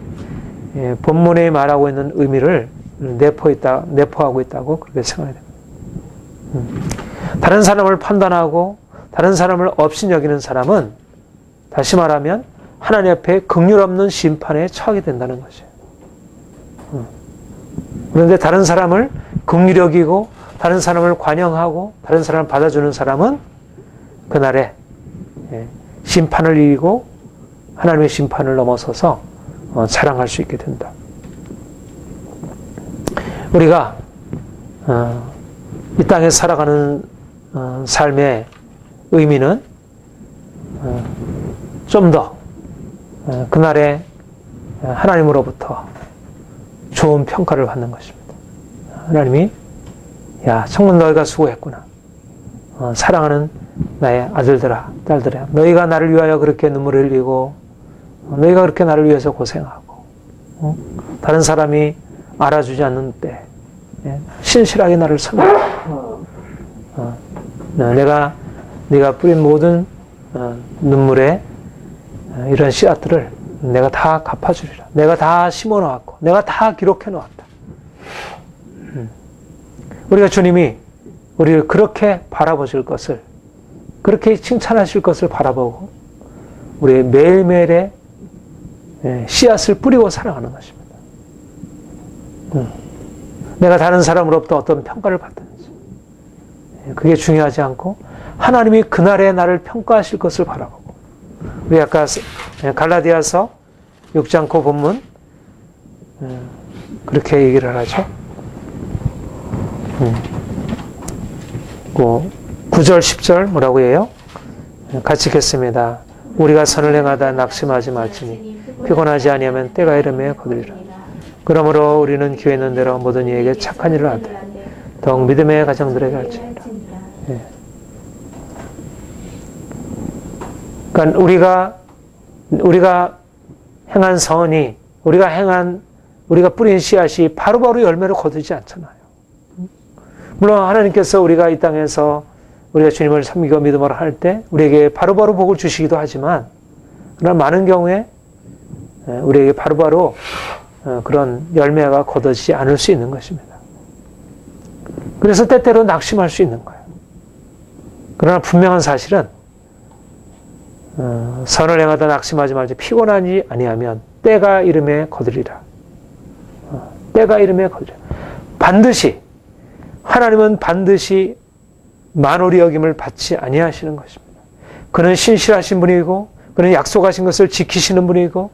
본문에 말하고 있는 의미를 내포하고 있다고 그렇게 생각해야 됩니다. 다른 사람을 판단하고 다른 사람을 업신여기는 사람은 다시 말하면 하나님 앞에 긍휼 없는 심판에 처하게 된다는 것이에요. 그런데 다른 사람을 긍휼히 여기고 다른 사람을 관용하고 다른 사람을 받아주는 사람은 그날에 심판을 이기고 하나님의 심판을 넘어서서 자랑할 수 있게 된다. 우리가 이 땅에 살아가는 삶의 의미는 좀 더 그날에 하나님으로부터 좋은 평가를 받는 것입니다. 하나님이 야 정말 너희가 수고했구나. 사랑하는 나의 아들들아 딸들아 너희가 나를 위하여 그렇게 눈물을 흘리고 너희가 그렇게 나를 위해서 고생하고 다른 사람이 알아주지 않는 때 신실하게 나를 섬기고 네가 뿌린 모든 눈물의 이런 씨앗들을 내가 다 갚아주리라. 내가 다 심어놓았고 내가 다 기록해놓았다. 우리가 주님이 우리를 그렇게 바라보실 것을 그렇게 칭찬하실 것을 바라보고 우리의 매일매일의 씨앗을 뿌리고 살아가는 것입니다. 내가 다른 사람으로부터 어떤 평가를 받든지 그게 중요하지 않고 하나님이 그날에 나를 평가하실 것을 바라보고 우리 아까 갈라디아서 6장 그 본문 그렇게 얘기를 하죠. 9절 10절 뭐라고 해요? 같이 읽겠습니다. 우리가 선을 행하다 낙심하지 말지니 피곤하지 아니하면 때가 이르매 거두리라. 그러므로 우리는 기회 있는 대로 모든 이에게 착한 일을 하되 더욱 믿음의 가정들에게 할지니라. 그러니까 우리가 행한 선이 우리가 뿌린 씨앗이 바로바로 열매를 거두지 않잖아요. 물론 하나님께서 우리가 이 땅에서 우리가 주님을 섬기고 믿음으로 할 때 우리에게 바로바로 복을 주시기도 하지만 그러나 많은 경우에 우리에게 바로바로 그런 열매가 거두지 않을 수 있는 것입니다. 그래서 때때로 낙심할 수 있는 거예요. 그러나 분명한 사실은 선을 행하다 낙심하지 말지 피곤하지 아니하면 때가 이름에 거두리라. 때가 이름에 거두리라. 하나님은 반드시 만홀히 여김을 받지 아니하시는 것입니다. 그는 신실하신 분이고 그는 약속하신 것을 지키시는 분이고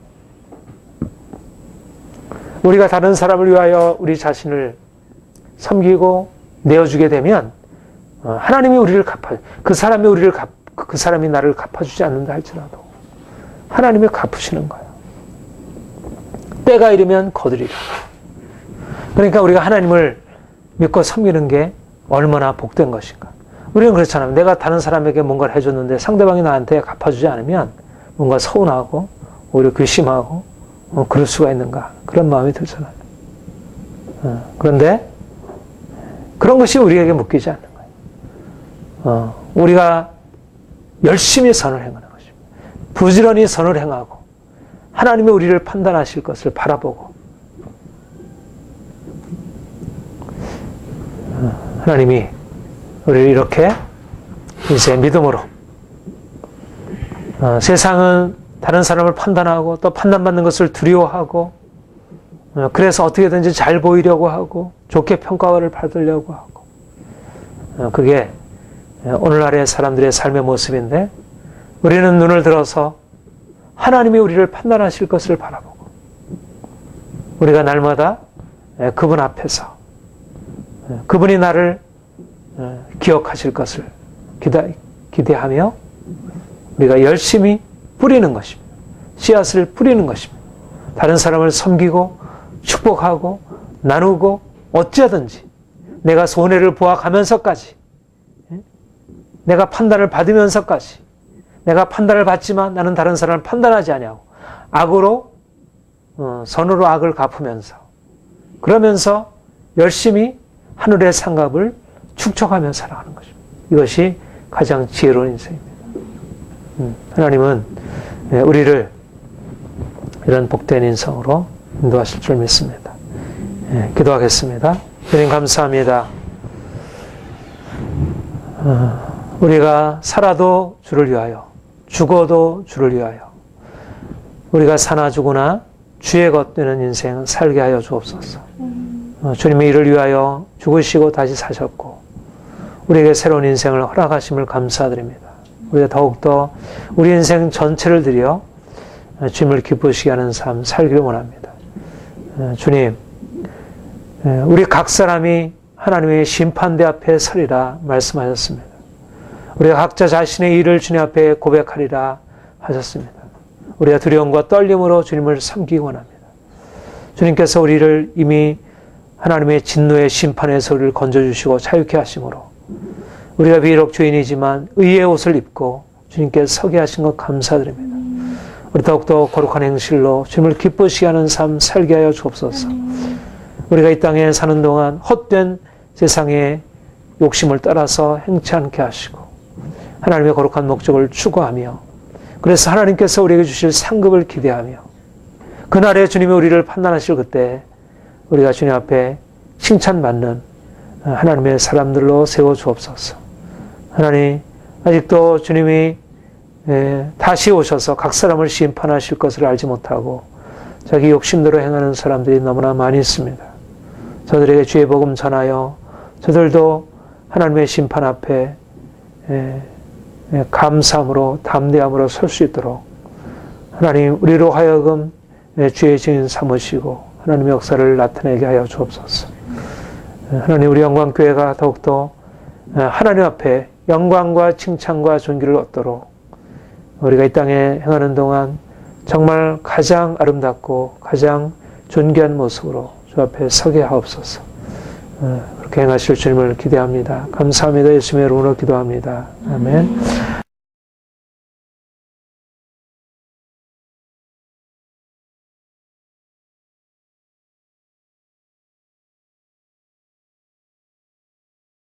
우리가 다른 사람을 위하여 우리 자신을 섬기고 내어주게 되면 하나님이 우리를 그 사람이 나를 갚아주지 않는다 할지라도 하나님이 갚으시는 거예요. 때가 이르면 거두리라. 그러니까 우리가 하나님을 믿고 섬기는 게 얼마나 복된 것인가. 우리는 그렇잖아요. 내가 다른 사람에게 뭔가를 해줬는데 상대방이 나한테 갚아주지 않으면 뭔가 서운하고 오히려 괘씸하고 그럴 수가 있는가 그런 마음이 들잖아요. 그런데 그런 것이 우리에게 묶이지 않는 거예요. 우리가 열심히 선을 행하는 것입니다. 부지런히 선을 행하고 하나님이 우리를 판단하실 것을 바라보고 하나님이 우리를 이렇게 이제 믿음으로 세상은 다른 사람을 판단하고 또 판단받는 것을 두려워하고 그래서 어떻게든지 잘 보이려고 하고 좋게 평가를 받으려고 하고 그게 오늘날의 사람들의 삶의 모습인데 우리는 눈을 들어서 하나님이 우리를 판단하실 것을 바라보고 우리가 날마다 그분 앞에서 그분이 나를 기억하실 것을 기대하며 우리가 열심히 뿌리는 것입니다. 씨앗을 뿌리는 것입니다. 다른 사람을 섬기고 축복하고 나누고 어찌하든지 내가 손해를 보아가면서까지 내가 판단을 받으면서까지 내가 판단을 받지만 나는 다른 사람을 판단하지 아니하고 악으로 선으로 악을 갚으면서 그러면서 열심히 하늘의 상급을 축적하며 살아가는 것입니다. 이것이 가장 지혜로운 인생입니다. 하나님은 우리를 이런 복된 인생으로 인도하실 줄 믿습니다. 기도하겠습니다. 주님 감사합니다. 우리가 살아도 주를 위하여, 죽어도 주를 위하여, 우리가 사나 죽으나 주의 것 되는 인생 살게 하여 주옵소서. 주님이 이를 위하여 죽으시고 다시 사셨고 우리에게 새로운 인생을 허락하심을 감사드립니다. 우리가 더욱더 우리 인생 전체를 들여 주님을 기쁘시게 하는 삶 살기를 원합니다. 주님, 우리 각 사람이 하나님의 심판대 앞에 서리라 말씀하셨습니다. 우리가 각자 자신의 일을 주님 앞에 고백하리라 하셨습니다. 우리가 두려움과 떨림으로 주님을 섬기기 원합니다. 주님께서 우리를 이미 하나님의 진노의 심판에서 우리를 건져주시고 자유케 하심으로 우리가 비록 죄인이지만 의의 옷을 입고 주님께 서게 하신 것 감사드립니다. 우리 더욱더 거룩한 행실로 주님을 기쁘시게 하는 삶 살게 하여 주옵소서. 우리가 이 땅에 사는 동안 헛된 세상의 욕심을 따라서 행치 않게 하시고 하나님의 거룩한 목적을 추구하며 그래서 하나님께서 우리에게 주실 상급을 기대하며 그날에 주님이 우리를 판단하실 그때 우리가 주님 앞에 칭찬받는 하나님의 사람들로 세워 주옵소서. 하나님, 아직도 주님이 다시 오셔서 각 사람을 심판하실 것을 알지 못하고 자기 욕심대로 행하는 사람들이 너무나 많이 있습니다. 저들에게 주의 복음 전하여 저들도 하나님의 심판 앞에 감사함으로 담대함으로 설 수 있도록 하나님 우리로 하여금 주의 증인 삼으시고 하나님의 역사를 나타내게 하여 주옵소서. 하나님 우리 영광교회가 더욱더 하나님 앞에 영광과 칭찬과 존귀를 얻도록 우리가 이 땅에 행하는 동안 정말 가장 아름답고 가장 존귀한 모습으로 주 앞에 서게 하옵소서. 그렇게 행하실 주님을 기대합니다. 감사합니다. 예수님의 이름으로 기도합니다. 아멘.